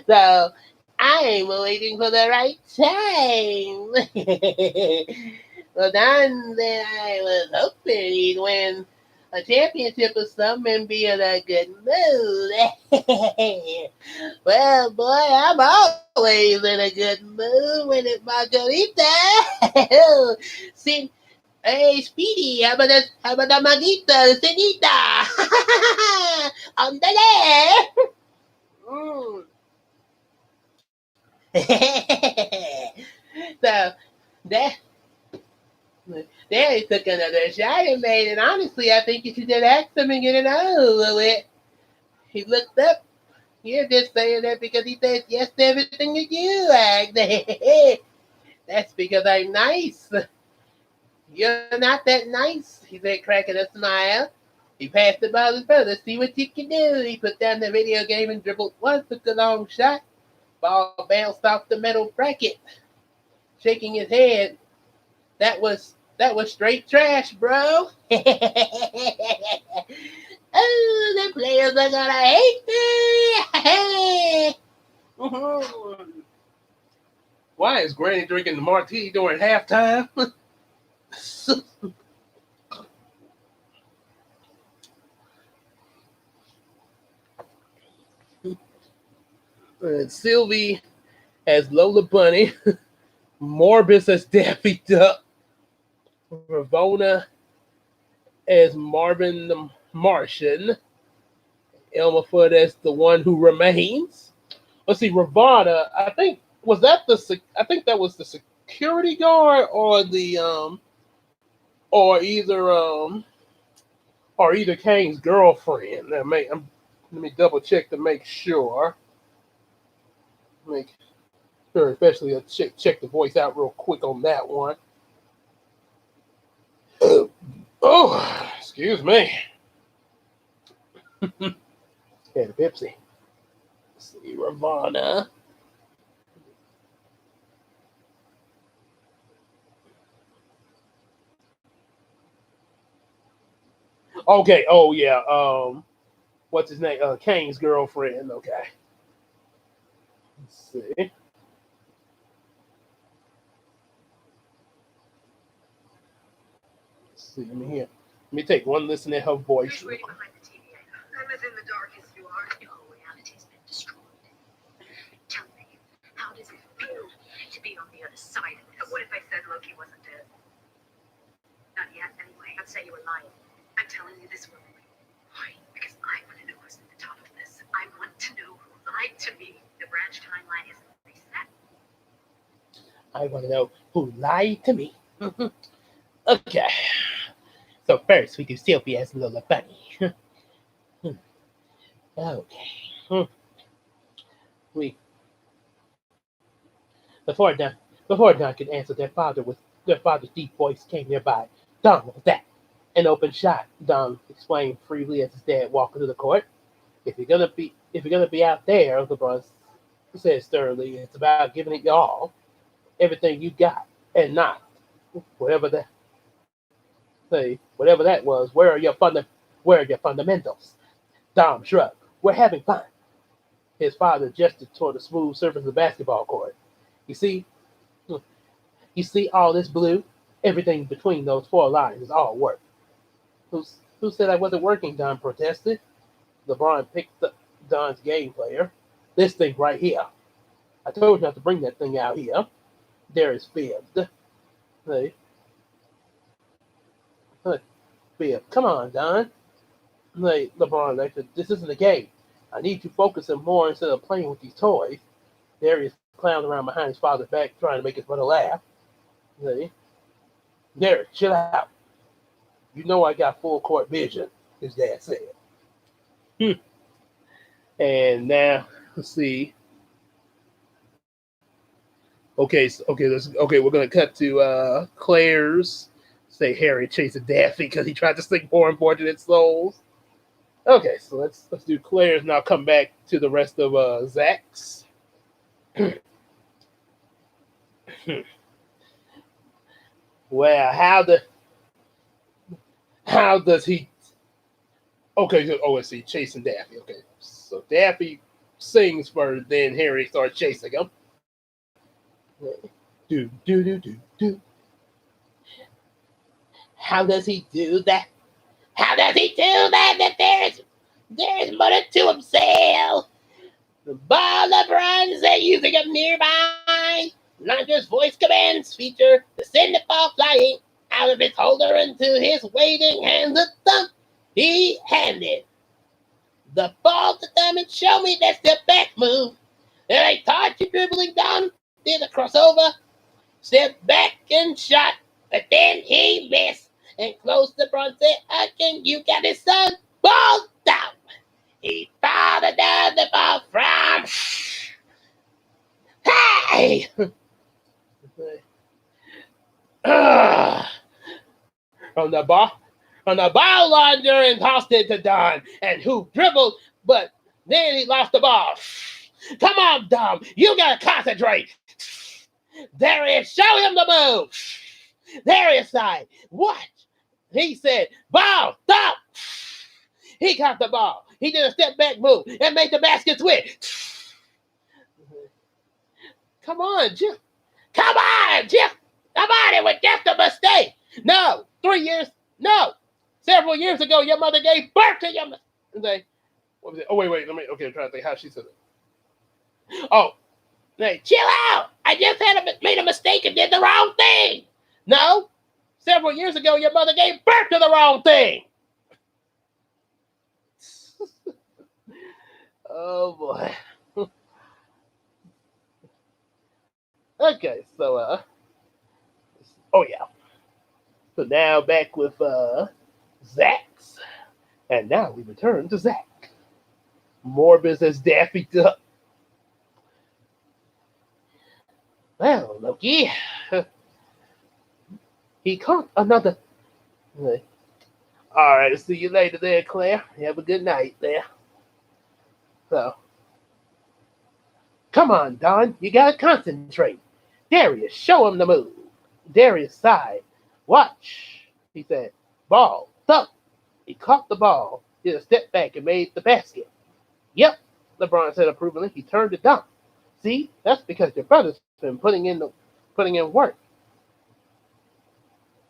So I'm waiting for the right time. Well, then I was hoping he'd win a championship or something and be in a good mood. Well, boy, I'm always in a good mood when it's Margarita. See, hey, Speedy, how about the Margarita, Senita? Andale! So, that... There he took another shot and made it. Honestly, I think you should just ask him and get it over with. He looked up. You're just saying that because he says yes to everything that you act. That's because I'm nice. You're not that nice, he said, cracking a smile. He passed the ball to his brother. See what you can do. He put down the video game and dribbled once, took a long shot. Ball bounced off the metal bracket, shaking his head. That was straight trash, bro. Oh, the players are gonna hate me. Why is Granny drinking the martini during halftime? Sylvie as Lola Bunny, Morbus as Daffy Duck, Ravona as Marvin the Martian, Elmer Fudd as the one who remains. Let's see, Ravana. I think that was the security guard or the or either or either Kane's girlfriend. Let me double check to make sure. Make sure, especially check the voice out real quick on that one. Oh, excuse me. Had a Pepsi. Let's see, Ravana. Okay. Oh yeah. What's his name? Kane's girlfriend. Okay. Let's see. Let's see. Let me take one listen at her voice. Who's waiting behind the TVA? I'm as in the dark as you are. Your reality's been destroyed. Tell me, how does it feel to be on the other side of this? What if I said Loki wasn't dead? Not yet, anyway. I'd say you were lying. I'm telling you this willingly. Why? Because I want to know who's at the top of this. I want to know who lied to me. The branch timeline isn't reset. I want to know who lied to me. Okay. So first, we do Sylvie as Lola Bunny. Okay. We before Don could answer, their father's deep voice came nearby. Don, what was that? An open shot. Don explained freely as his dad walked into the court. If you're gonna be out there, LeBron said sternly, it's about giving it your all, everything you got, and not whatever that whatever that was. Where are your fundamentals? Dom shrugged. We're having fun. His father gestured toward the smooth surface of the basketball court. You see, you see all this blue? Everything between those four lines is all work. Who said I wasn't working? Don protested. LeBron picked up Don's game player. This thing right here. I told you not to bring that thing out here. Darius fibbed. Hey, Fib. Come on, Don. Hey, LeBron lectured. This isn't a game. I need you focusing more instead of playing with these toys. Darius clowned around behind his father's back, trying to make his mother laugh. Hey, Darius, chill out. You know I got full court vision, his dad said. And now, let's see. We're gonna cut to Claire's. Say Harry chasing Daffy because he tried to sing Poor Unfortunate Souls. Okay, so let's do Claire's now. Come back to the rest of Zach's. Well, how does he? Okay, let's see, chasing Daffy. Okay, so Daffy sings first, then Harry starts chasing him. Do do do do do. How does he do that? How does he do that? There's muttered to himself. The ball LeBron said using him nearby. Not just voice commands feature to send the ball flying out of its holder into his waiting hands. The thump he handed the ball to them and show me that step back move. Then I taught you dribbling down, did a crossover, stepped back and shot, but then he missed and close the front said, again, you got his son, ball down. He fouled down the ball from, hey! From the ball line and tossed it to Don, and who dribbled, but then he lost the ball. Come on, Dom. You gotta concentrate. There he is. Show him the move. There is side. What? He said, ball, stop. He caught the ball. He did a step back move and made the basket switch. Come on, Jim. Come on, Jim. Come on, it was just a mistake. No, 3 years. No, several years ago, your mother gave birth to your. What was it? Oh wait. Let me. Okay, I'm trying to think how she said it. Oh, hey, chill out. I just made a mistake and did the wrong thing. No, several years ago, your mother gave birth to the wrong thing. Oh boy. Okay, so oh yeah. So now back with Zach's, and now we return to Zach. Morbus as Daffy Duck. Well, Loki, he caught another. All right, see you later there, Claire. Have a good night there. So, come on, Don, you gotta concentrate. Darius, show him the move. Darius sighed. Watch, he said. Ball, thump. He caught the ball, did a step back, and made the basket. Yep, LeBron said approvingly. He turned to Don. See, that's because your brother's been putting in work.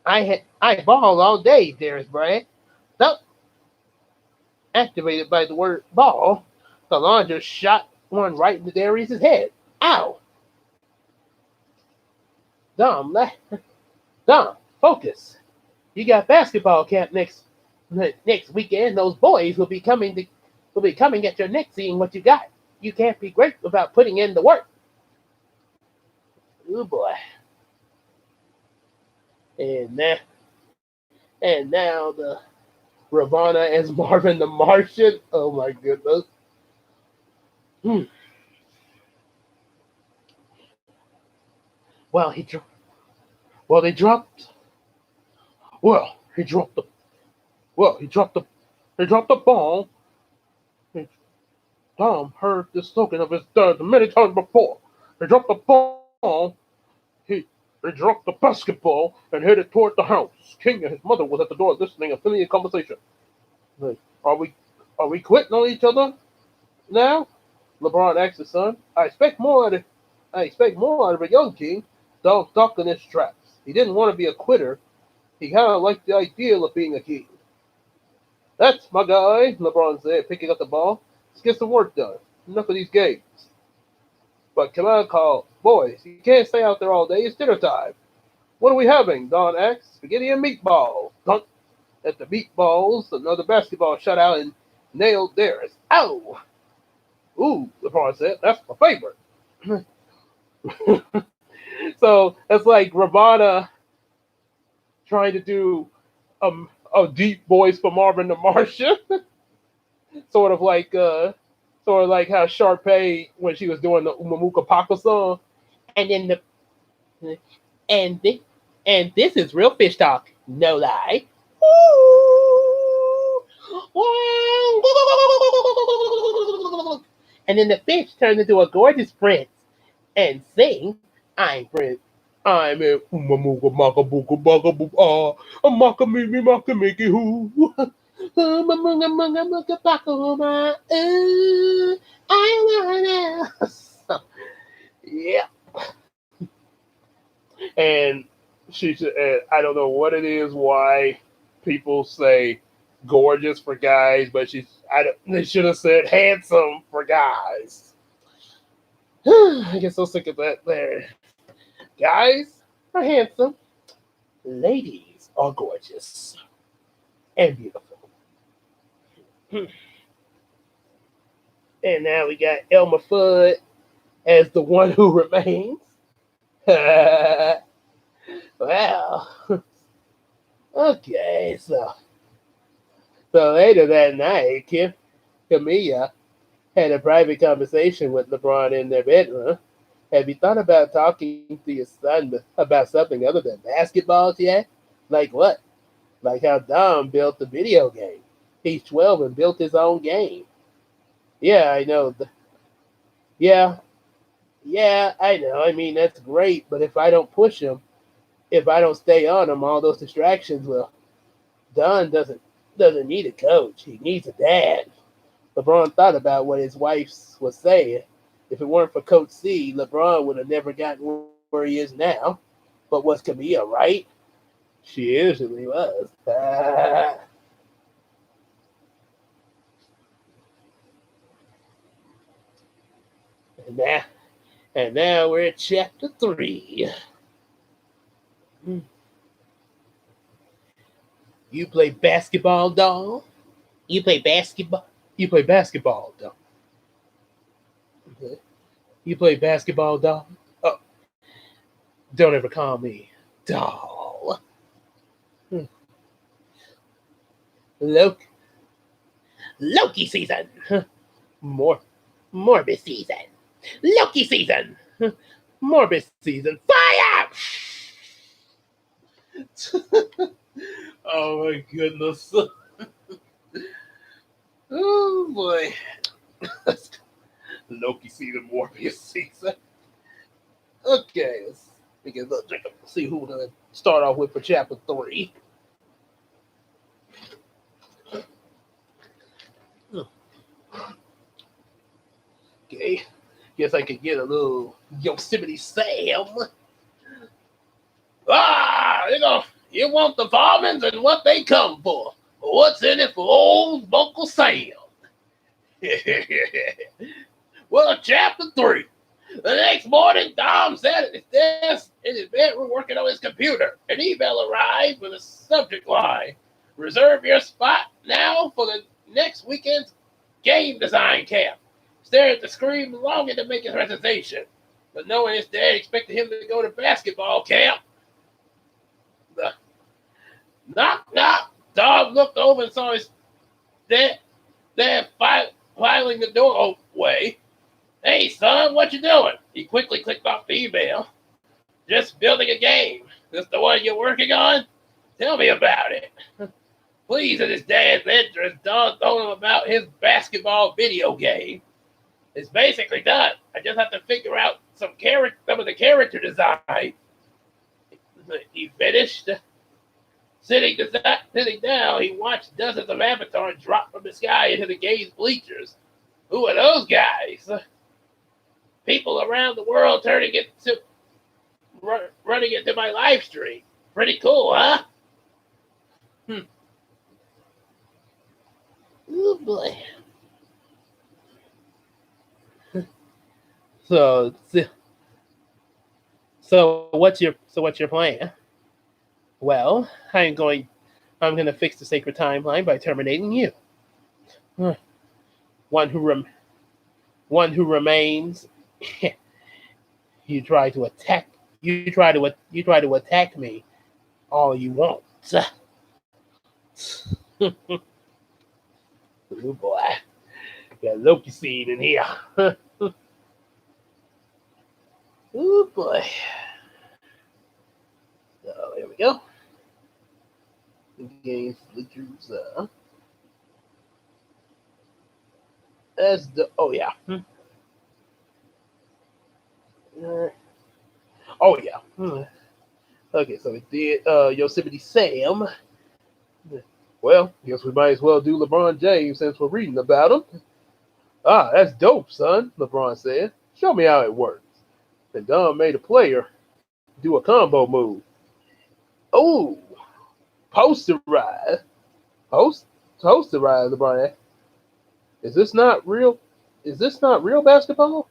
I balled all day, Darius Brad. Thump. Activated by the word ball, the launcher shot one right into Darius' head. Ow! Dom, focus. You got basketball camp next weekend. Those boys will be coming at your neck, seeing what you got. You can't be great without putting in the work. Oh boy! And now the Ravana as Marvin the Martian. Oh my goodness! Well, they dropped. Well, he dropped the. Well, he dropped the ball. Tom heard this token of his dad many times before. He dropped the ball. He dropped the basketball and headed toward the house. King and his mother was at the door listening a familiar conversation. Are we quitting on each other now? LeBron asked his son. I expect more out of a young king. Dog stuck in his traps. He didn't want to be a quitter. He kind of liked the ideal of being a king. That's my guy, LeBron said, picking up the ball. Let's get some work done. Enough of these games. But command called, boys, you can't stay out there all day. It's dinner time. What are we having? Don asked. Spaghetti and meatballs. Dunk. At the meatballs, another basketball shot out and nailed Darius. Ow! Ooh, LeBron said, that's my favorite. So it's like Ravana trying to do a deep voice for Marvin the Martian. sort of like how Sharpay when she was doing the Umamuka Paka song. And then and this is real fish talk, no lie. And then the fish turns into a gorgeous prince and sing, I'm Prince. I'm a Umamuka Maka Buka Baka Buka Maka Mimi Maka Mickey Who Umamunga Munga Muka Baka Huma I want else. Yeah. And she said, I don't know what it is, why people say gorgeous for guys, but they should have said handsome for guys. I get so sick of that there. Guys are handsome. Ladies are gorgeous and beautiful. And now we got Elmer Fudd as the one who remains. Well, okay, so later that night, Camilla had a private conversation with LeBron in their bedroom. Have you thought about talking to your son about something other than basketballs yet? Like what? Like how Dom built the video game. He's 12 and built his own game. Yeah, I know. Yeah, yeah, I know. I mean, that's great, but if I don't push him, if I don't stay on him, all those distractions will. Don doesn't need a coach. He needs a dad. LeBron thought about what his wife was saying. If it weren't for Coach C, LeBron would have never gotten where he is now. But was Camille right? She usually was. and now, and now we're at chapter 3. You play basketball, dog? You play basketball? You play basketball, dog? You play basketball, dog? Oh, don't ever call me doll. Loki, Loki season. More, Morbid season. Loki season. Morbid season. Fire! Oh my goodness. Oh boy. Loki season, Morbius season. Okay, let's get a little drink. See who we're gonna start off with for chapter 3. Okay, guess I could get a little Yosemite Sam. You want the Farmans and what they come for. What's in it for old Uncle Sam? Well, chapter 3. The next morning, Dom sat at his desk in his bedroom working on his computer. An email arrived with a subject line: reserve your spot now for the next weekend's game design camp. Stared at the screen, longing to make his reservation, but knowing his dad expected him to go to basketball camp. The knock, knock. Dom looked over and saw his dad filing the door away. Hey, son, what you doing? He quickly clicked off the email. Just building a game. This the one you're working on? Tell me about it. Pleased at his dad's interest, Don told him about his basketball video game. It's basically done. I just have to figure out some of the character design. He finished. Sitting down, he watched dozens of avatars drop from the sky into the game's bleachers. Who are those guys? People around the world running into my live stream. Pretty cool, huh? Oh boy. So what's your plan? Well, I'm going to fix the sacred timeline by terminating you. One who rem, one who remains. You try to attack. You try to attack me all you want. Oh boy, got Loki seed in here. Oh boy. So there we go. Against bleachers. That's the. Oh yeah. Oh yeah. Okay, so it did Yosemite Sam. Well, guess we might as well do LeBron James since we're reading about him. Ah, that's dope, son, LeBron said. Show me how it works. And Don made a player do a combo move. Oh, posterize. Post posterize, LeBron asked. Is this not real? Is this not real basketball?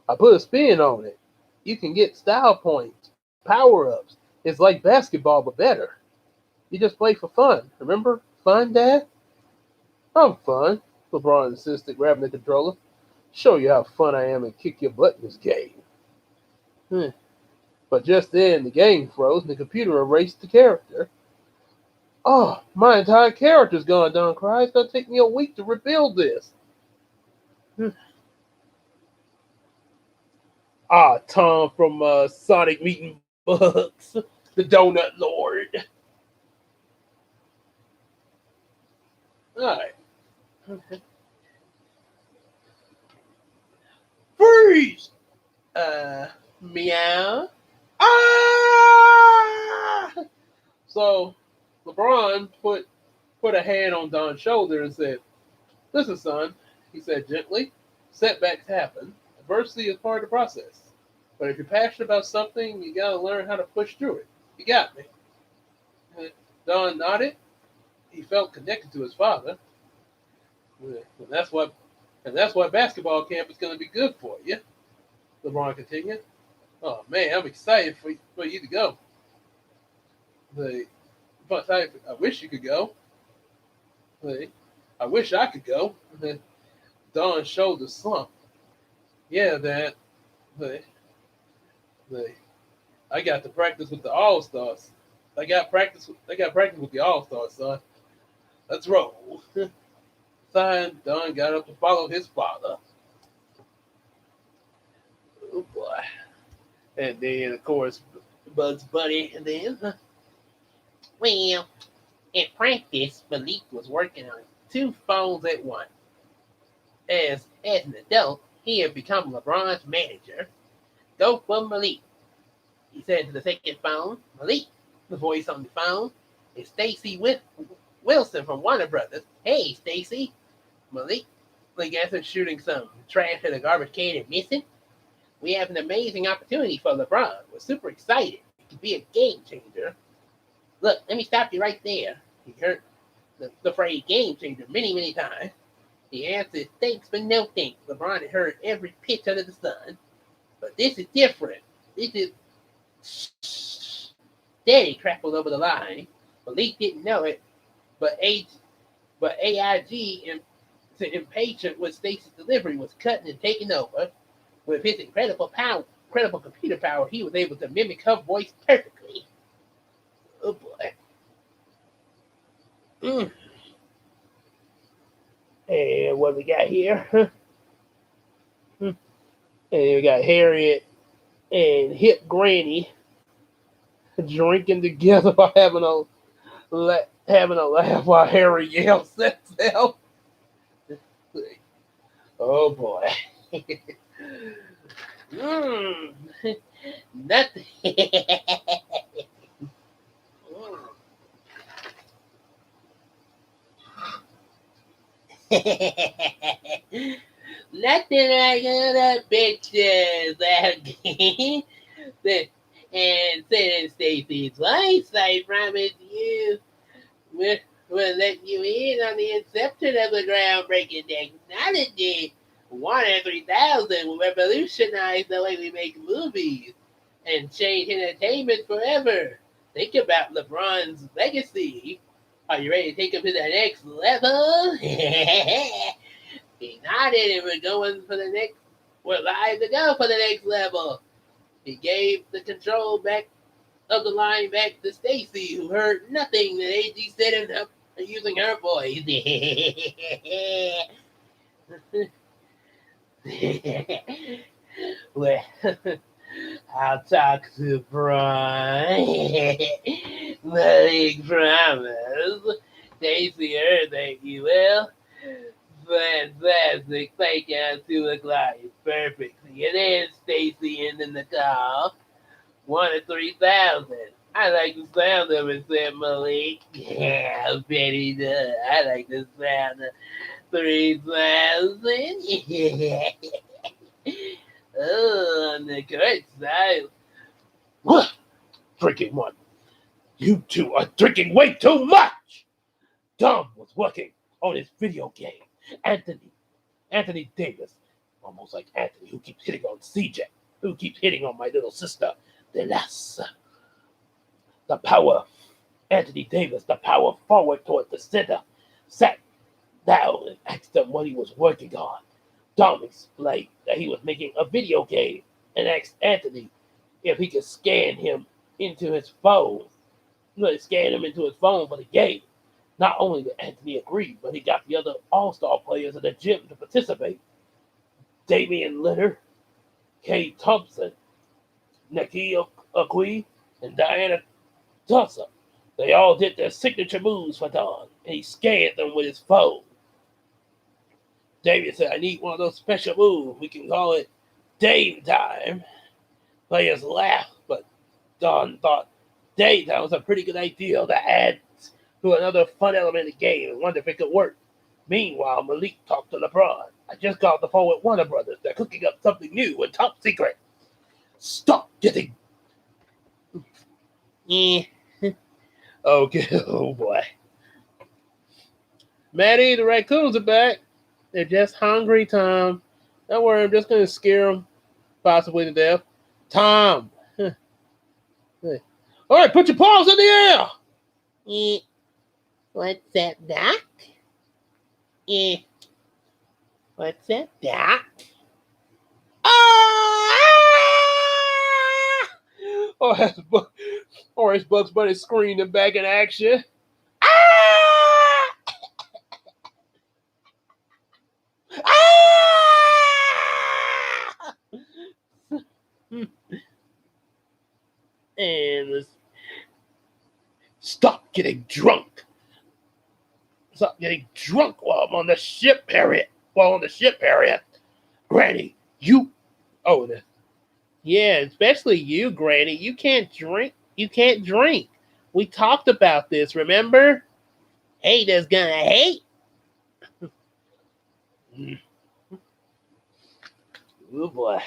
I put a spin on it. You can get style points, power ups. It's like basketball, but better. You just play for fun. Remember? Fun, Dad? I'm fun, LeBron insisted, grabbing the controller. Show you how fun I am and kick your butt in this game. Hmm. But just then, the game froze and the computer erased the character. Oh, my entire character's gone, Don cried. It's going to take me a week to rebuild this. Hmm. Ah, Tom from Sonic Meeting Bugs, the Donut Lord. All right. freeze. Meow. Ah! So LeBron put a hand on Don's shoulder and said, "Listen, son," he said gently, "setbacks happen. Adversity is part of the process. But if you're passionate about something, you gotta learn how to push through it. You got me." Don nodded. He felt connected to his father. And that's why basketball camp is gonna be good for you. LeBron continued. "Oh man, I'm excited for you to go. But I wish you could go. Like, I wish I could go." Don's shoulders slumped. "Yeah, Dad. Like, like, I got to practice with the All Stars. I got practice with the All Stars, son. Let's roll." Son, Don got up to follow his father. Oh boy. And then of course Bugs Bunny and then well, at practice, Malik was working on two phones at once. As an adult, he had become LeBron's manager. "Go for Malik," he said to the second phone. "Malik," the voice on the phone, "is Stacy Wilson from Warner Brothers. Hey, Stacy." Malik answered, shooting some trash in a garbage can and missing. "We have an amazing opportunity for LeBron. We're super excited. It could be a game changer." "Look, let me stop you right there." He heard the phrase game changer many, many times. He answered, "Thanks, but no thanks." LeBron had heard every pitch under the sun. "But this is different. This is..." Daddy crackled over the line. Malik didn't know it, but AIG, impatient with Stacy's delivery, was cutting and taking over. With his incredible computer power, he was able to mimic her voice perfectly. Oh boy. Mm. And what we got here? And we got Harriet and Hip Granny drinking together while having a laugh while Harry yells at them. Oh boy. mm. Nothing. Nothing like other pictures. And said Stacy's voice, "I promise you, we'll let you in on the inception of the groundbreaking technology. Warner 3000 will revolutionize the way we make movies and change entertainment forever. Think about LeBron's legacy. Are you ready to take him to the next level?" He nodded, and we're live to go for the next level. He gave the control back of the line back to Stacy, who heard nothing that AG said using her voice. Well, I'll talk to Brian. Malik promise. Stacy heard that you will. Fantastic. Thank you, 2 o'clock. It's perfect. See you then, Stacy, and in the call. 1 to 3,000. I like the sound of it, said Malik. "Yeah, I bet he does. I like the sound of 3,000. Yeah." Oh, on the correct side. "What? Drinking one. You two are drinking way too much." Dom was working on his video game. Anthony Davis, almost like Anthony, who keeps hitting on CJ, who keeps hitting on my little sister, Delas. The power, Anthony Davis, the power forward toward the center, sat down and asked him what he was working on. Dom explained that he was making a video game and asked Anthony if he could scan him into his phone for the game. Not only did Anthony agree, but he got the other All-Star players in the gym to participate. Damian Lillard, Kay Thompson, Nikki Akui, and Diana Tussa. They all did their signature moves for Don, and he scanned them with his phone. Damian said, "I need one of those special moves. We can call it Daytime. Players laughed, but Don thought daytime was a pretty good idea to add to another fun element in the game and wondered if it could work. Meanwhile, Malik talked to LeBron. I just got off the phone with Warner Brothers. They're cooking up something new and top secret. Stop getting. Yeah. Okay, oh boy. Maddie, the raccoons are back. They're just hungry, Tom. Don't worry, I'm just going to scare them, possibly to death. Tom! Hey. All right, put your paws in the air! What's that, Doc? What's that, Doc? Ah! Or as Bugs Bunny screaming back in action. Ah! Ah! And stop getting drunk. Stop getting drunk while I'm on the ship, Harriet. While on the ship, Harriet. Granny, you. Oh, yeah, especially you, Granny. You can't drink. You can't drink. We talked about this, remember? Haters gonna hate. Oh boy.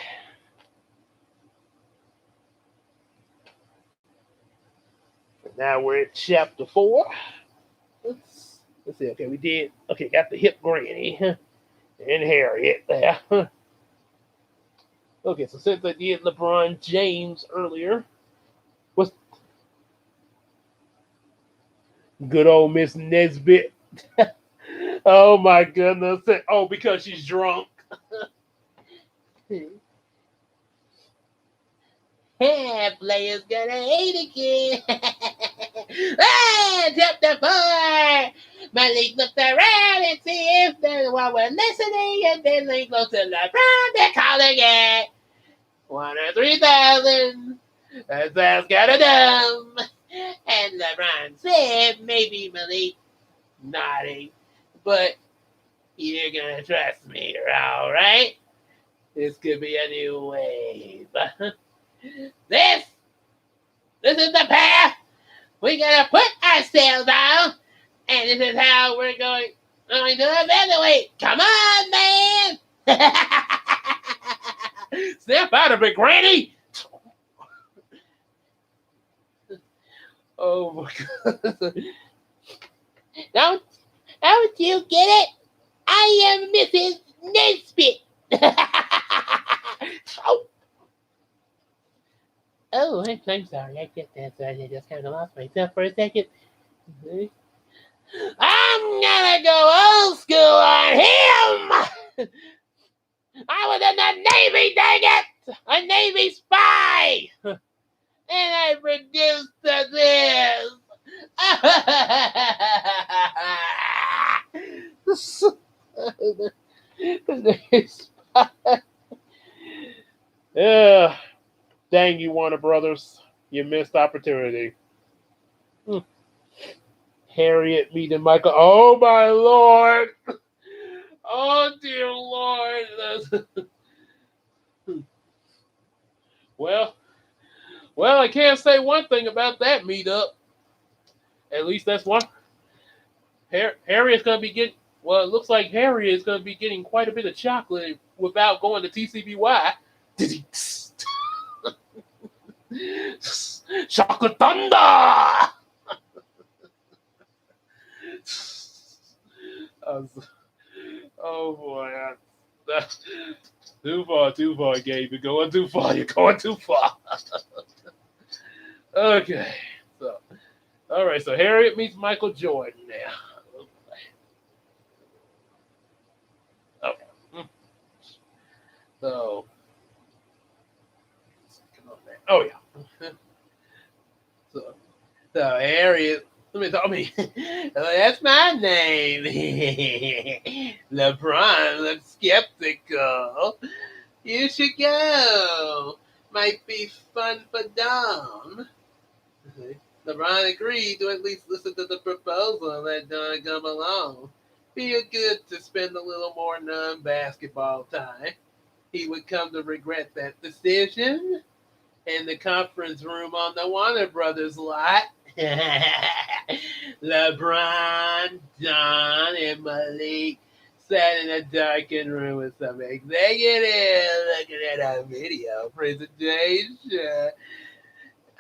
Now we're at chapter 4. Let's see. Okay, we did. Okay, got the hip Granny and Harriet there. Okay, so since I did LeBron James earlier, what's good old Miss Nesbit? Oh my goodness! Oh, because she's drunk. Hey, players gonna hate again. Ah, chapter 4. Malik looked around and see if anyone were listening, and then they close to LeBron. They're calling it 1 or 3,000. That's kind of dumb. And LeBron said, maybe Malik, nodding, but you're gonna trust me, all right? This could be a new wave. This is the path we gotta put ourselves on, and this is how we're going to evaluate. Come on, man! Step out of it, Granny! Oh my God! Don't you get it? I am Mrs. Nesbit. Oh, I'm sorry. I get that. So I just kind of lost myself for a second. I'm gonna go old school on him. I was in the Navy, dang it! A Navy spy! And I produced this. The Navy spy. Yeah. Dang you, Warner Brothers. You missed opportunity. Harriet meeting Michael. Oh, my Lord. Oh, dear Lord. Well, I can't say one thing about that meetup. At least that's one. Harriet's going to be getting, well, it looks like Harriet's going to be getting quite a bit of chocolate without going to TCBY. Chocolate Thunder! Oh boy, that's too far, Gabe. You're going too far. Okay, so all right, so Harriet meets Michael Jordan now. Okay, so come on, man. Oh yeah. So Harriet. That's my name. LeBron looks skeptical. You should go. Might be fun for Dom. LeBron agreed to at least listen to the proposal and let Don come along. Feel good to spend a little more non-basketball time. he would come to regret that decision in the conference room on the Warner Brothers lot. LeBron, Don, and Malik sat in a darkened room with some executive looking at a video presentation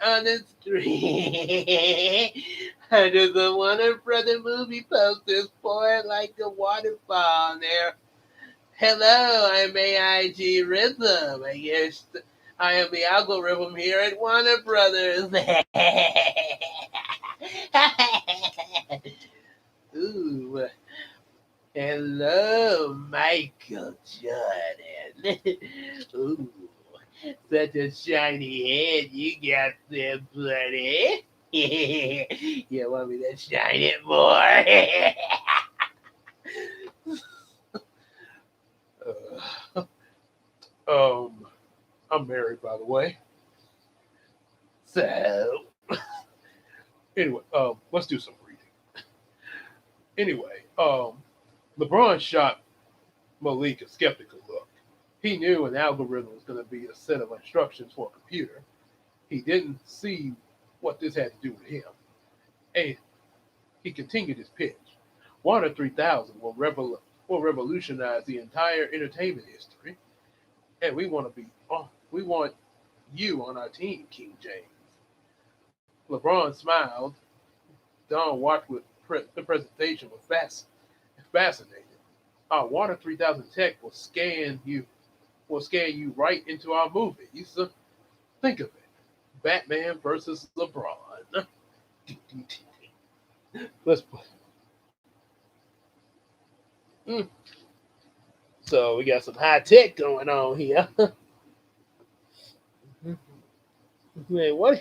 on the street. Under the Warner Brother movie posters pouring like a waterfall there. Hello, I'm AIG Rhythm. I guess I am the algorithm here at Warner Brothers. Ooh, hello, Michael Jordan. Ooh, such a shiny head you got there, buddy. You want me to shine it more? um, I'm married, by the way. So, anyway, let's do some reading. Anyway, LeBron shot Malik a skeptical look. He knew an algorithm was going to be a set of instructions for a computer. He didn't see what this had to do with him. And he continued his pitch. Warner 3000 will revolutionize the entire entertainment history, and we want you on our team, King James. LeBron smiled. Don watched with the presentation was fascinated. Our Water 3000 tech will scan you right into our movies. Think of it. Batman versus LeBron. Let's mm. So we got some high tech going on here. Hey, what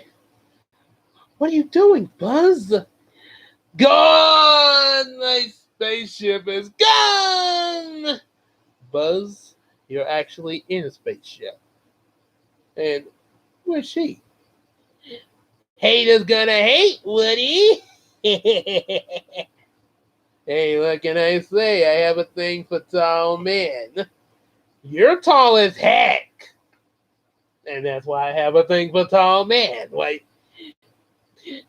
are you doing, Buzz? Gone! My spaceship is gone! Buzz, you're actually in a spaceship. And where's she? Haters gonna hate, Woody! Hey, what can I say? I have a thing for tall men. You're tall as heck! And that's why I have a thing for tall men. Wait,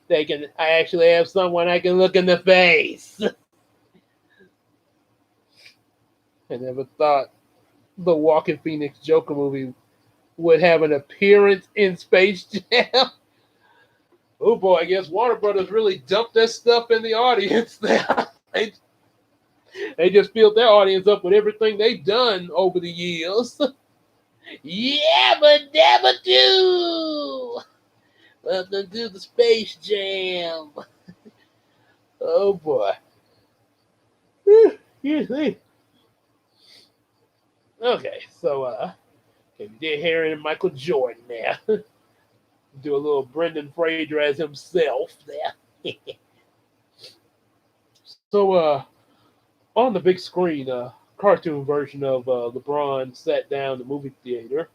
I actually have someone I can look in the face. I never thought the Walking Phoenix Joker movie would have an appearance in Space Jam. Oh boy, I guess Warner Brothers really dumped that stuff in the audience. They just filled their audience up with everything they've done over the years. Yeah, but never do. Welcome to the Space Jam. Oh boy. Okay, so we did Harry and Michael Jordan there. Do a little Brendan Fraser as himself there. So on the big screen, cartoon version of LeBron sat down in the movie theater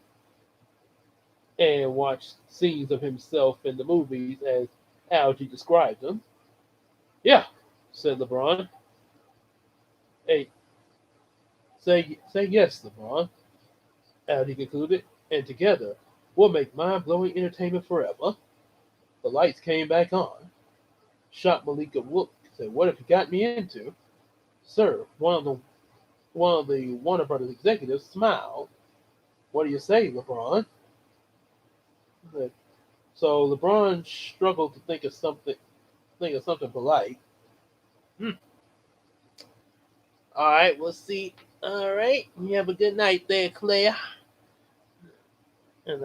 and watched scenes of himself in the movies as Algie described them. Yeah, said LeBron. Hey, say yes, LeBron. Algie concluded, and together we'll make mind-blowing entertainment forever. The lights came back on. Shot Malika look. Said, "What have you got me into?" Sir, one of the Warner Brothers executives smiled. "What do you say, LeBron?" So LeBron struggled to think of something polite. Hmm. All right, we'll see. All right, you have a good night there, Claire. And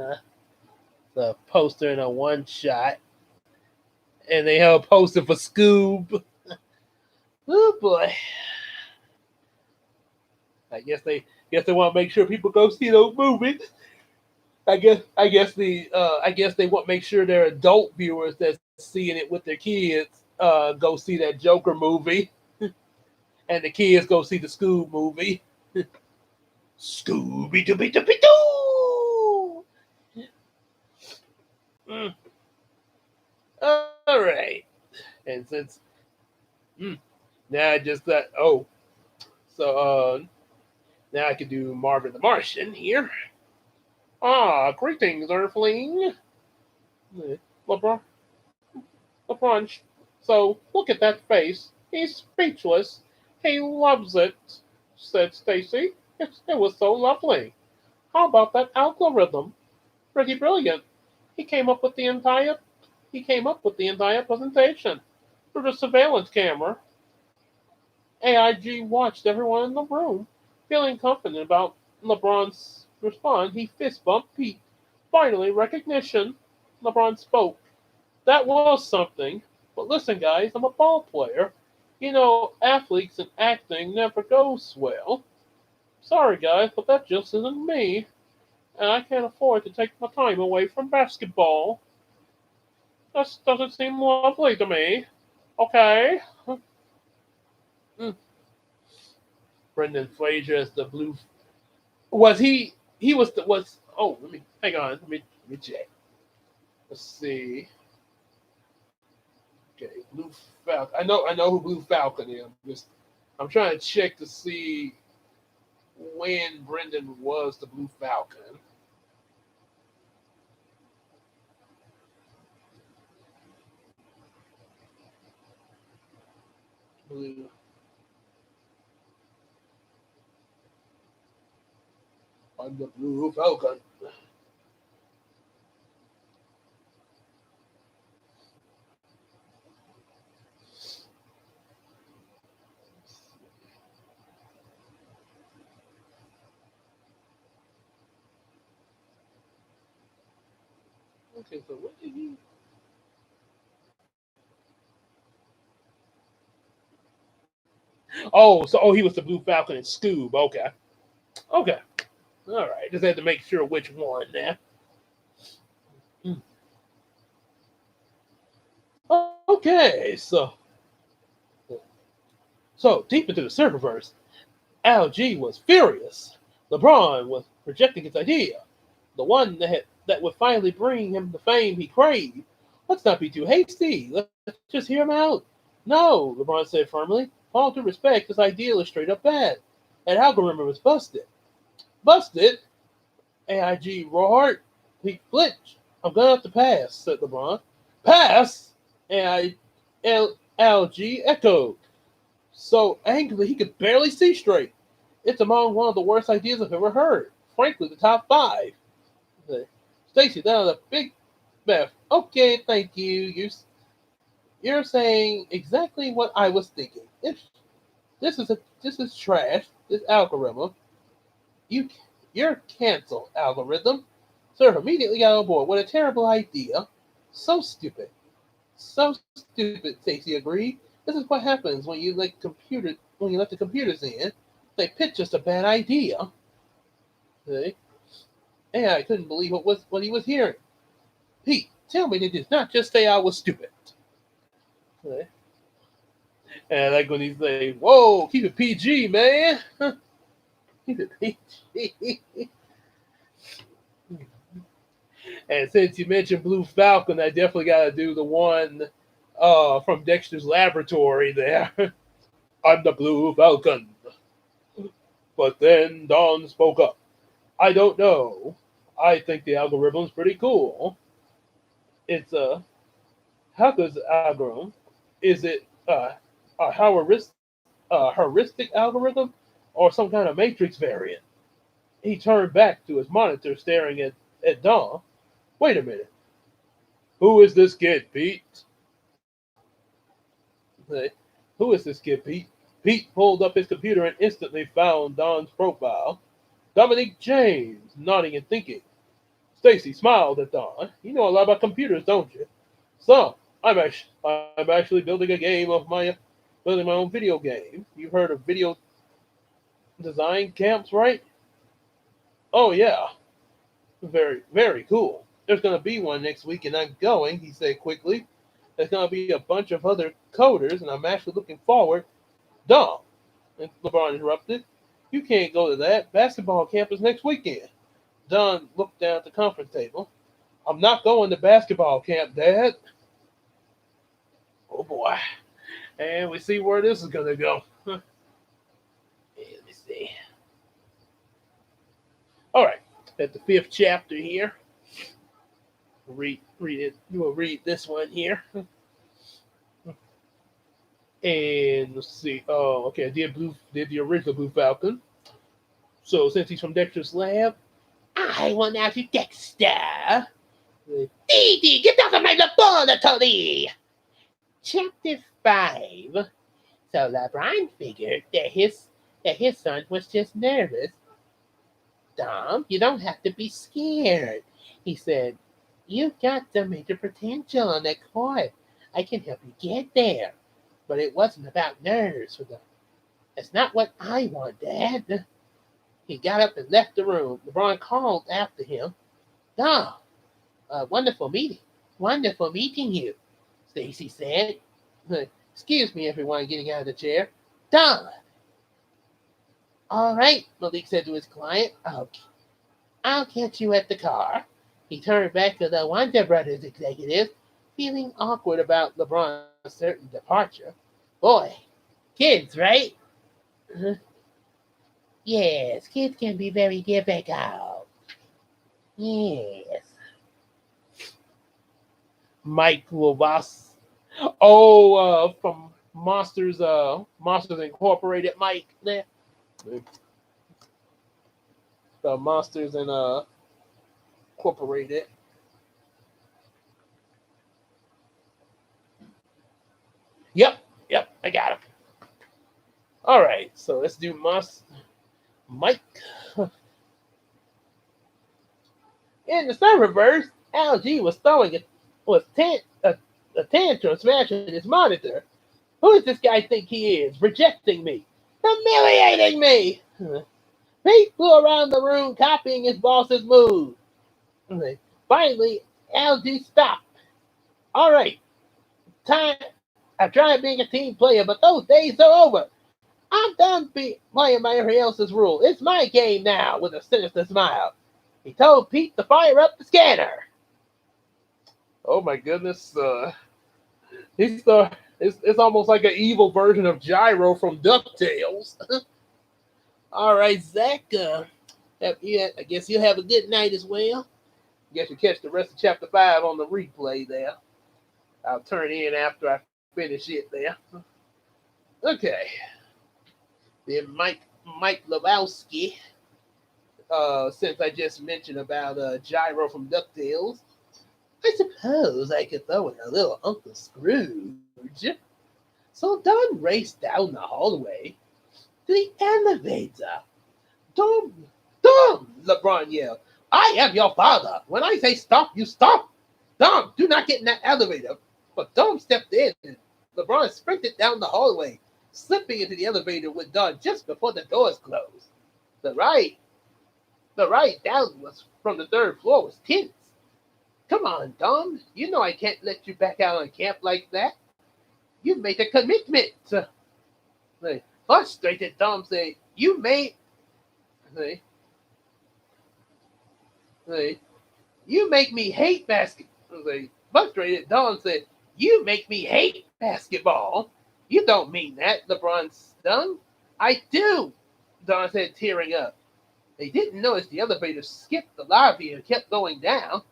the poster in a one shot, and they have a poster for Scoob. Oh boy. I guess they want to make sure people go see those movies. I guess they want to make sure their adult viewers that's seeing it with their kids go see that Joker movie, and the kids go see the Scoob movie. Scooby Dooby Dooby Doo. Mm. All right, and since mm, now I just thought, so Now I can do Marvin the Martian here. Ah, greetings, Earthling. LeBron, LeBron. So look at that face. He's speechless. He loves it," said Stacy. It was so lovely. How about that algorithm? Pretty brilliant. He came up with the entire he came up with the entire presentation. Through the surveillance camera, AIG watched everyone in the room. Feeling confident about LeBron's response, he fist bumped Pete. Finally, recognition. LeBron spoke. That was something. But listen, guys, I'm a ball player. You know, athletes and acting never goes well. Sorry, guys, but that just isn't me. And I can't afford to take my time away from basketball. That doesn't seem lovely to me. Okay. Mm. Brendan Fraser as the blue. Was he? He was the was. Oh, let me hang on. Let me check. Let's see. Okay, Blue Falcon. I know who Blue Falcon is. I'm trying to check to see when Brendan was the Blue Falcon. Blue. I'm the Blue Falcon. Okay, so what did he? He was the Blue Falcon in Scoob. Okay, okay, all right. Just had to make sure which one now. Hmm. Okay, so deep into the serververse, LG was furious. LeBron was rejecting his idea, the one that would finally bring him the fame he craved. Let's not be too hasty. Let's just hear him out. No, LeBron said firmly. All due respect, this idea is straight up bad. That algorithm was busted. Busted? AIG roared. He flinched. I'm gonna have to pass, said LeBron. Pass? AIG echoed, so angry he could barely see straight. It's among one of the worst ideas I've ever heard. Frankly, the top five. Stacy, that was a big mess. Okay, thank you. You're saying exactly what I was thinking. This is trash. This algorithm. You you're canceled, algorithm. Sir immediately got on board. What a terrible idea. So stupid. So stupid, Stacy agreed. This is what happens when you let the computers in. They pitch us a bad idea. See? And I couldn't believe what he was hearing. Pete, tell me they did not just say I was stupid. See? And like when he say, "Whoa, keep it PG, man." Keep it PG. And since you mentioned Blue Falcon, I definitely got to do the one from Dexter's Laboratory there. I'm the Blue Falcon. But then Don spoke up. I don't know. I think the algorithm's pretty cool. It's how good's the algorithm? Is it a heuristic algorithm or some kind of matrix variant? He turned back to his monitor, staring at Don. Wait a minute. Who is this kid, Pete? Who is this kid, Pete? Pete pulled up his computer and instantly found Don's profile. Dominique James, nodding and thinking. Stacy smiled at Don. You know a lot about computers, don't you? So, I'm actually building a game of building my own video game. You've heard of video design camps, right? Oh yeah, very cool. There's gonna be one next week, and I'm going. He said quickly. There's gonna be a bunch of other coders, and I'm actually looking forward. Dom, and LeBron interrupted. You can't go to that basketball camp is next weekend. Don looked down at the conference table. I'm not going to basketball camp, Dad. Oh boy. And we see where this is gonna go. Let me see. All right, at the fifth chapter here. Read it. You will read this one here. And let's see. Oh, okay. Did the original Blue Falcon. So since he's from Dexter's lab, I want now to Dexter. Dee Dee, get out of my laboratory! Chapter 5. So LeBron figured that his son was just nervous. Dom, you don't have to be scared. He said, you've got the major potential on that court. I can help you get there. But it wasn't about nerves. That's not what I want, Dad. He got up and left the room. LeBron called after him. Dom, wonderful meeting. Wonderful meeting you, Stacy said. Excuse me, everyone getting out of the chair. Don. All right, Malik said to his client. I'll catch you at the car. He turned back to the Wonder Brothers executive, feeling awkward about LeBron's certain departure. Boy, kids, right? Yes, kids can be very difficult. Yes. Mike Lobos. Oh, from Monsters Incorporated. Mike there. The Monsters and Incorporated. Yep, I got him. All right, so let's do Mike. In the serververse, LG was a tantrum smashing his monitor. Who does this guy think he is? Rejecting me. Humiliating me. Pete flew around the room copying his boss's move. Finally, LG stopped. All right, time. I've tried being a team player, but those days are over. I'm done playing by everybody else's rule. It's my game now, with a sinister smile. He told Pete to fire up the scanner. Oh my goodness. It's almost like an evil version of Gyro from DuckTales. All right, Zach. I guess you'll have a good night as well. I guess you catch the rest of chapter 5 on the replay there. I'll turn in after I finish it there. Okay. Then Mike Lebowski. Since I just mentioned about Gyro from DuckTales, I suppose I could throw in a little Uncle Scrooge. So Don raced down the hallway to the elevator. Dom, LeBron yelled. I am your father. When I say stop, you stop. Dom, do not get in that elevator. But Dom stepped in and LeBron sprinted down the hallway, slipping into the elevator with Don just before the doors closed. The ride down was from the third floor was tense. Come on, Dom. You know I can't let you back out on camp like that. You made a commitment. Frustrated, Dom said, You make me hate basketball. Frustrated, Don said, You make me hate basketball. You don't mean that, LeBron stung. I do, Don said, tearing up. They didn't notice the elevator skipped the lobby and kept going down.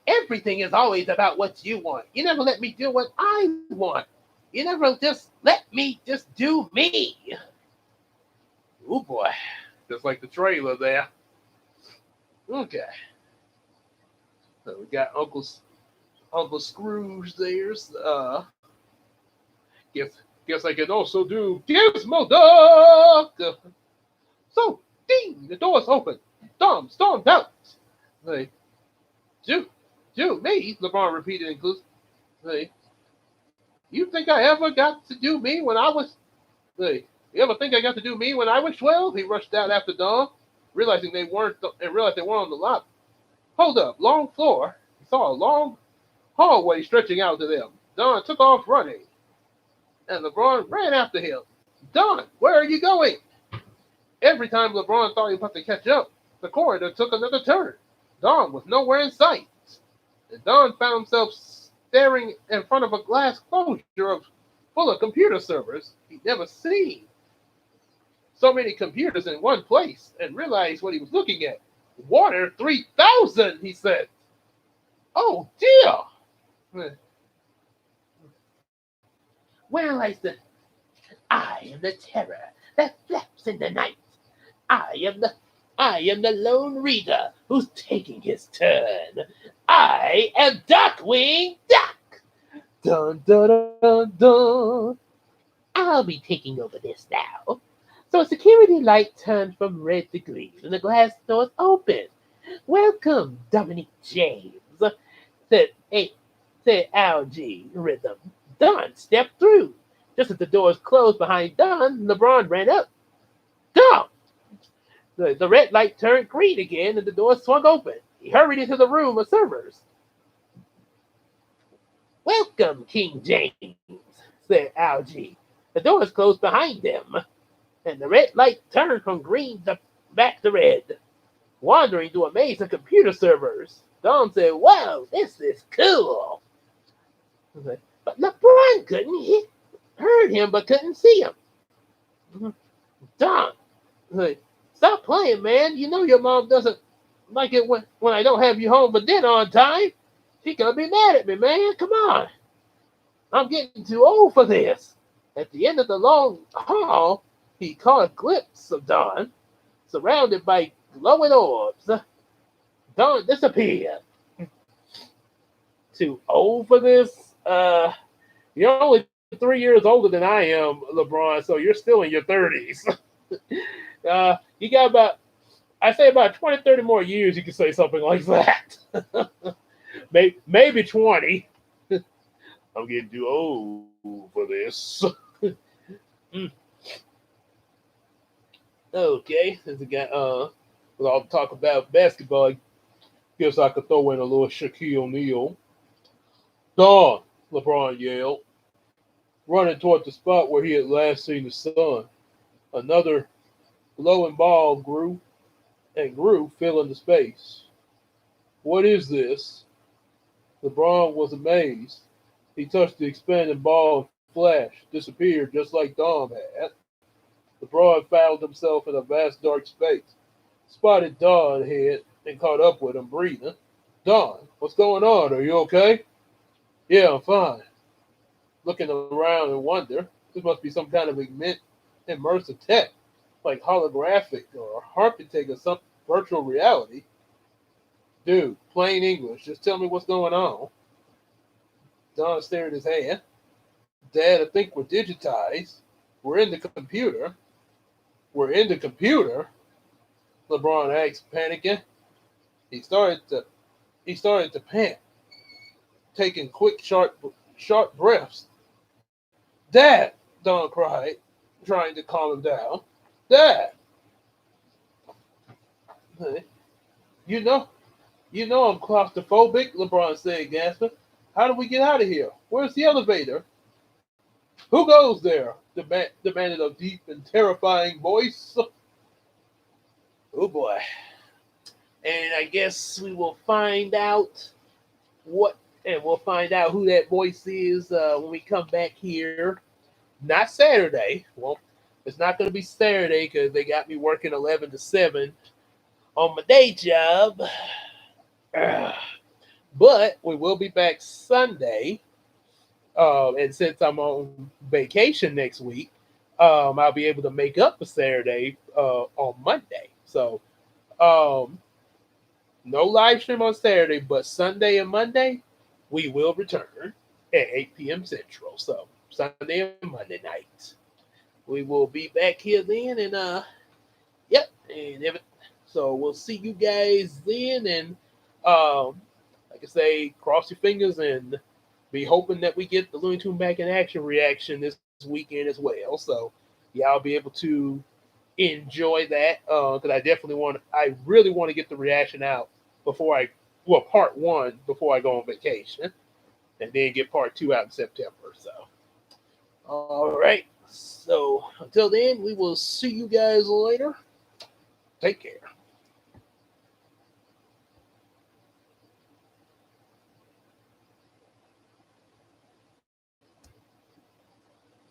Everything is always about what you want. You never let me do what I want. You never just let me just do me. Oh boy. Just like the trailer there. Okay. So we got Uncle Scrooge there's guess I can also do Gizmo Duck. So ding, the door's open. Dom stormed out. Do me, LeBron repeated inclusively. You think I ever got to do me when I was you ever think I got to do me when I was 12? He rushed out after Don, realized they weren't on the lot. Hold up, long floor. He saw a long hallway stretching out to them. Don took off running, and LeBron ran after him. Don, where are you going? Every time LeBron thought he was about to catch up, the corridor took another turn. Don was nowhere in sight. And Don found himself staring in front of a glass closure full of computer servers he'd never seen. so many computers in one place and realized what he was looking at. Water 3000, he said. Oh dear. Well, I said, I am the terror that flaps in the night. I am the I am the lone reader who's taking his turn. I am Darkwing Duck. Dun dun dun dun. I'll be taking over this now. So a security light turned from red to green and the glass doors opened. Welcome, Dominic James, said a said Algae Rhythm. Don stepped through. Just as the doors closed behind Don, LeBron ran up. Don! The red light turned green again and the door swung open. He hurried into the room of servers. Welcome, King James, said Algae. The doors closed behind them, and the red light turned from green to back to red. Wandering through a maze of computer servers, Don said, "Wow, this is cool." But LeBron couldn't heard him but couldn't see him. Don, stop playing, man. You know your mom doesn't like it when I don't have you home for dinner on time. She gonna be mad at me, man. Come on. I'm getting too old for this. At the end of the long hall, he caught a glimpse of Don, surrounded by glowing orbs. Don disappeared. Too old for this? You're only 3 years older than I am, LeBron, so you're still in your 30s. You got I say about 20, 30 more years, you can say something like that. Maybe 20. I'm getting too old for this. Okay, since we got with all the talk about basketball, I guess I could throw in a little Shaquille O'Neal. Dawn, LeBron yelled, running toward the spot where he had last seen the sun. Another glowing ball grew and grew, filling the space. What is this? LeBron was amazed. He touched the expanding ball and flashed, disappeared just like Dom had. LeBron found himself in a vast dark space. Spotted Don ahead and caught up with him, breathing. Don, what's going on? Are you okay? Yeah, I'm fine. Looking around in wonder, this must be some kind of immersive tech, like holographic or architect or some virtual reality. Dude, plain English, just tell me what's going on. Don stared at his hand. Dad, I think we're digitized. We're in the computer. We're in the computer? LeBron asked, panicking. He started to pant, taking quick, sharp breaths. Dad, Don cried, trying to calm him down. Dad, you know, I'm claustrophobic, LeBron said, gasping. How do we get out of here? Where's the elevator? Who goes there? Demanded a deep and terrifying voice. Oh boy. And I guess we will find out we'll find out who that voice is when we come back here. Not Saturday. Well, it's not going to be Saturday because they got me working 11 to 7 on my day job. But we will be back Sunday. And since I'm on vacation next week, I'll be able to make up for Saturday on Monday. So, no live stream on Saturday, but Sunday and Monday, we will return at 8 p.m. Central. So, Sunday and Monday night. We will be back here then, and yep, so we'll see you guys then, and like I say, cross your fingers and be hoping that we get the Looney Tune Back in Action reaction this weekend as well. So y'all be able to enjoy that because I really want to get the reaction out part one before I go on vacation, and then get part two out in September. So all right. So until then, we will see you guys later. Take care.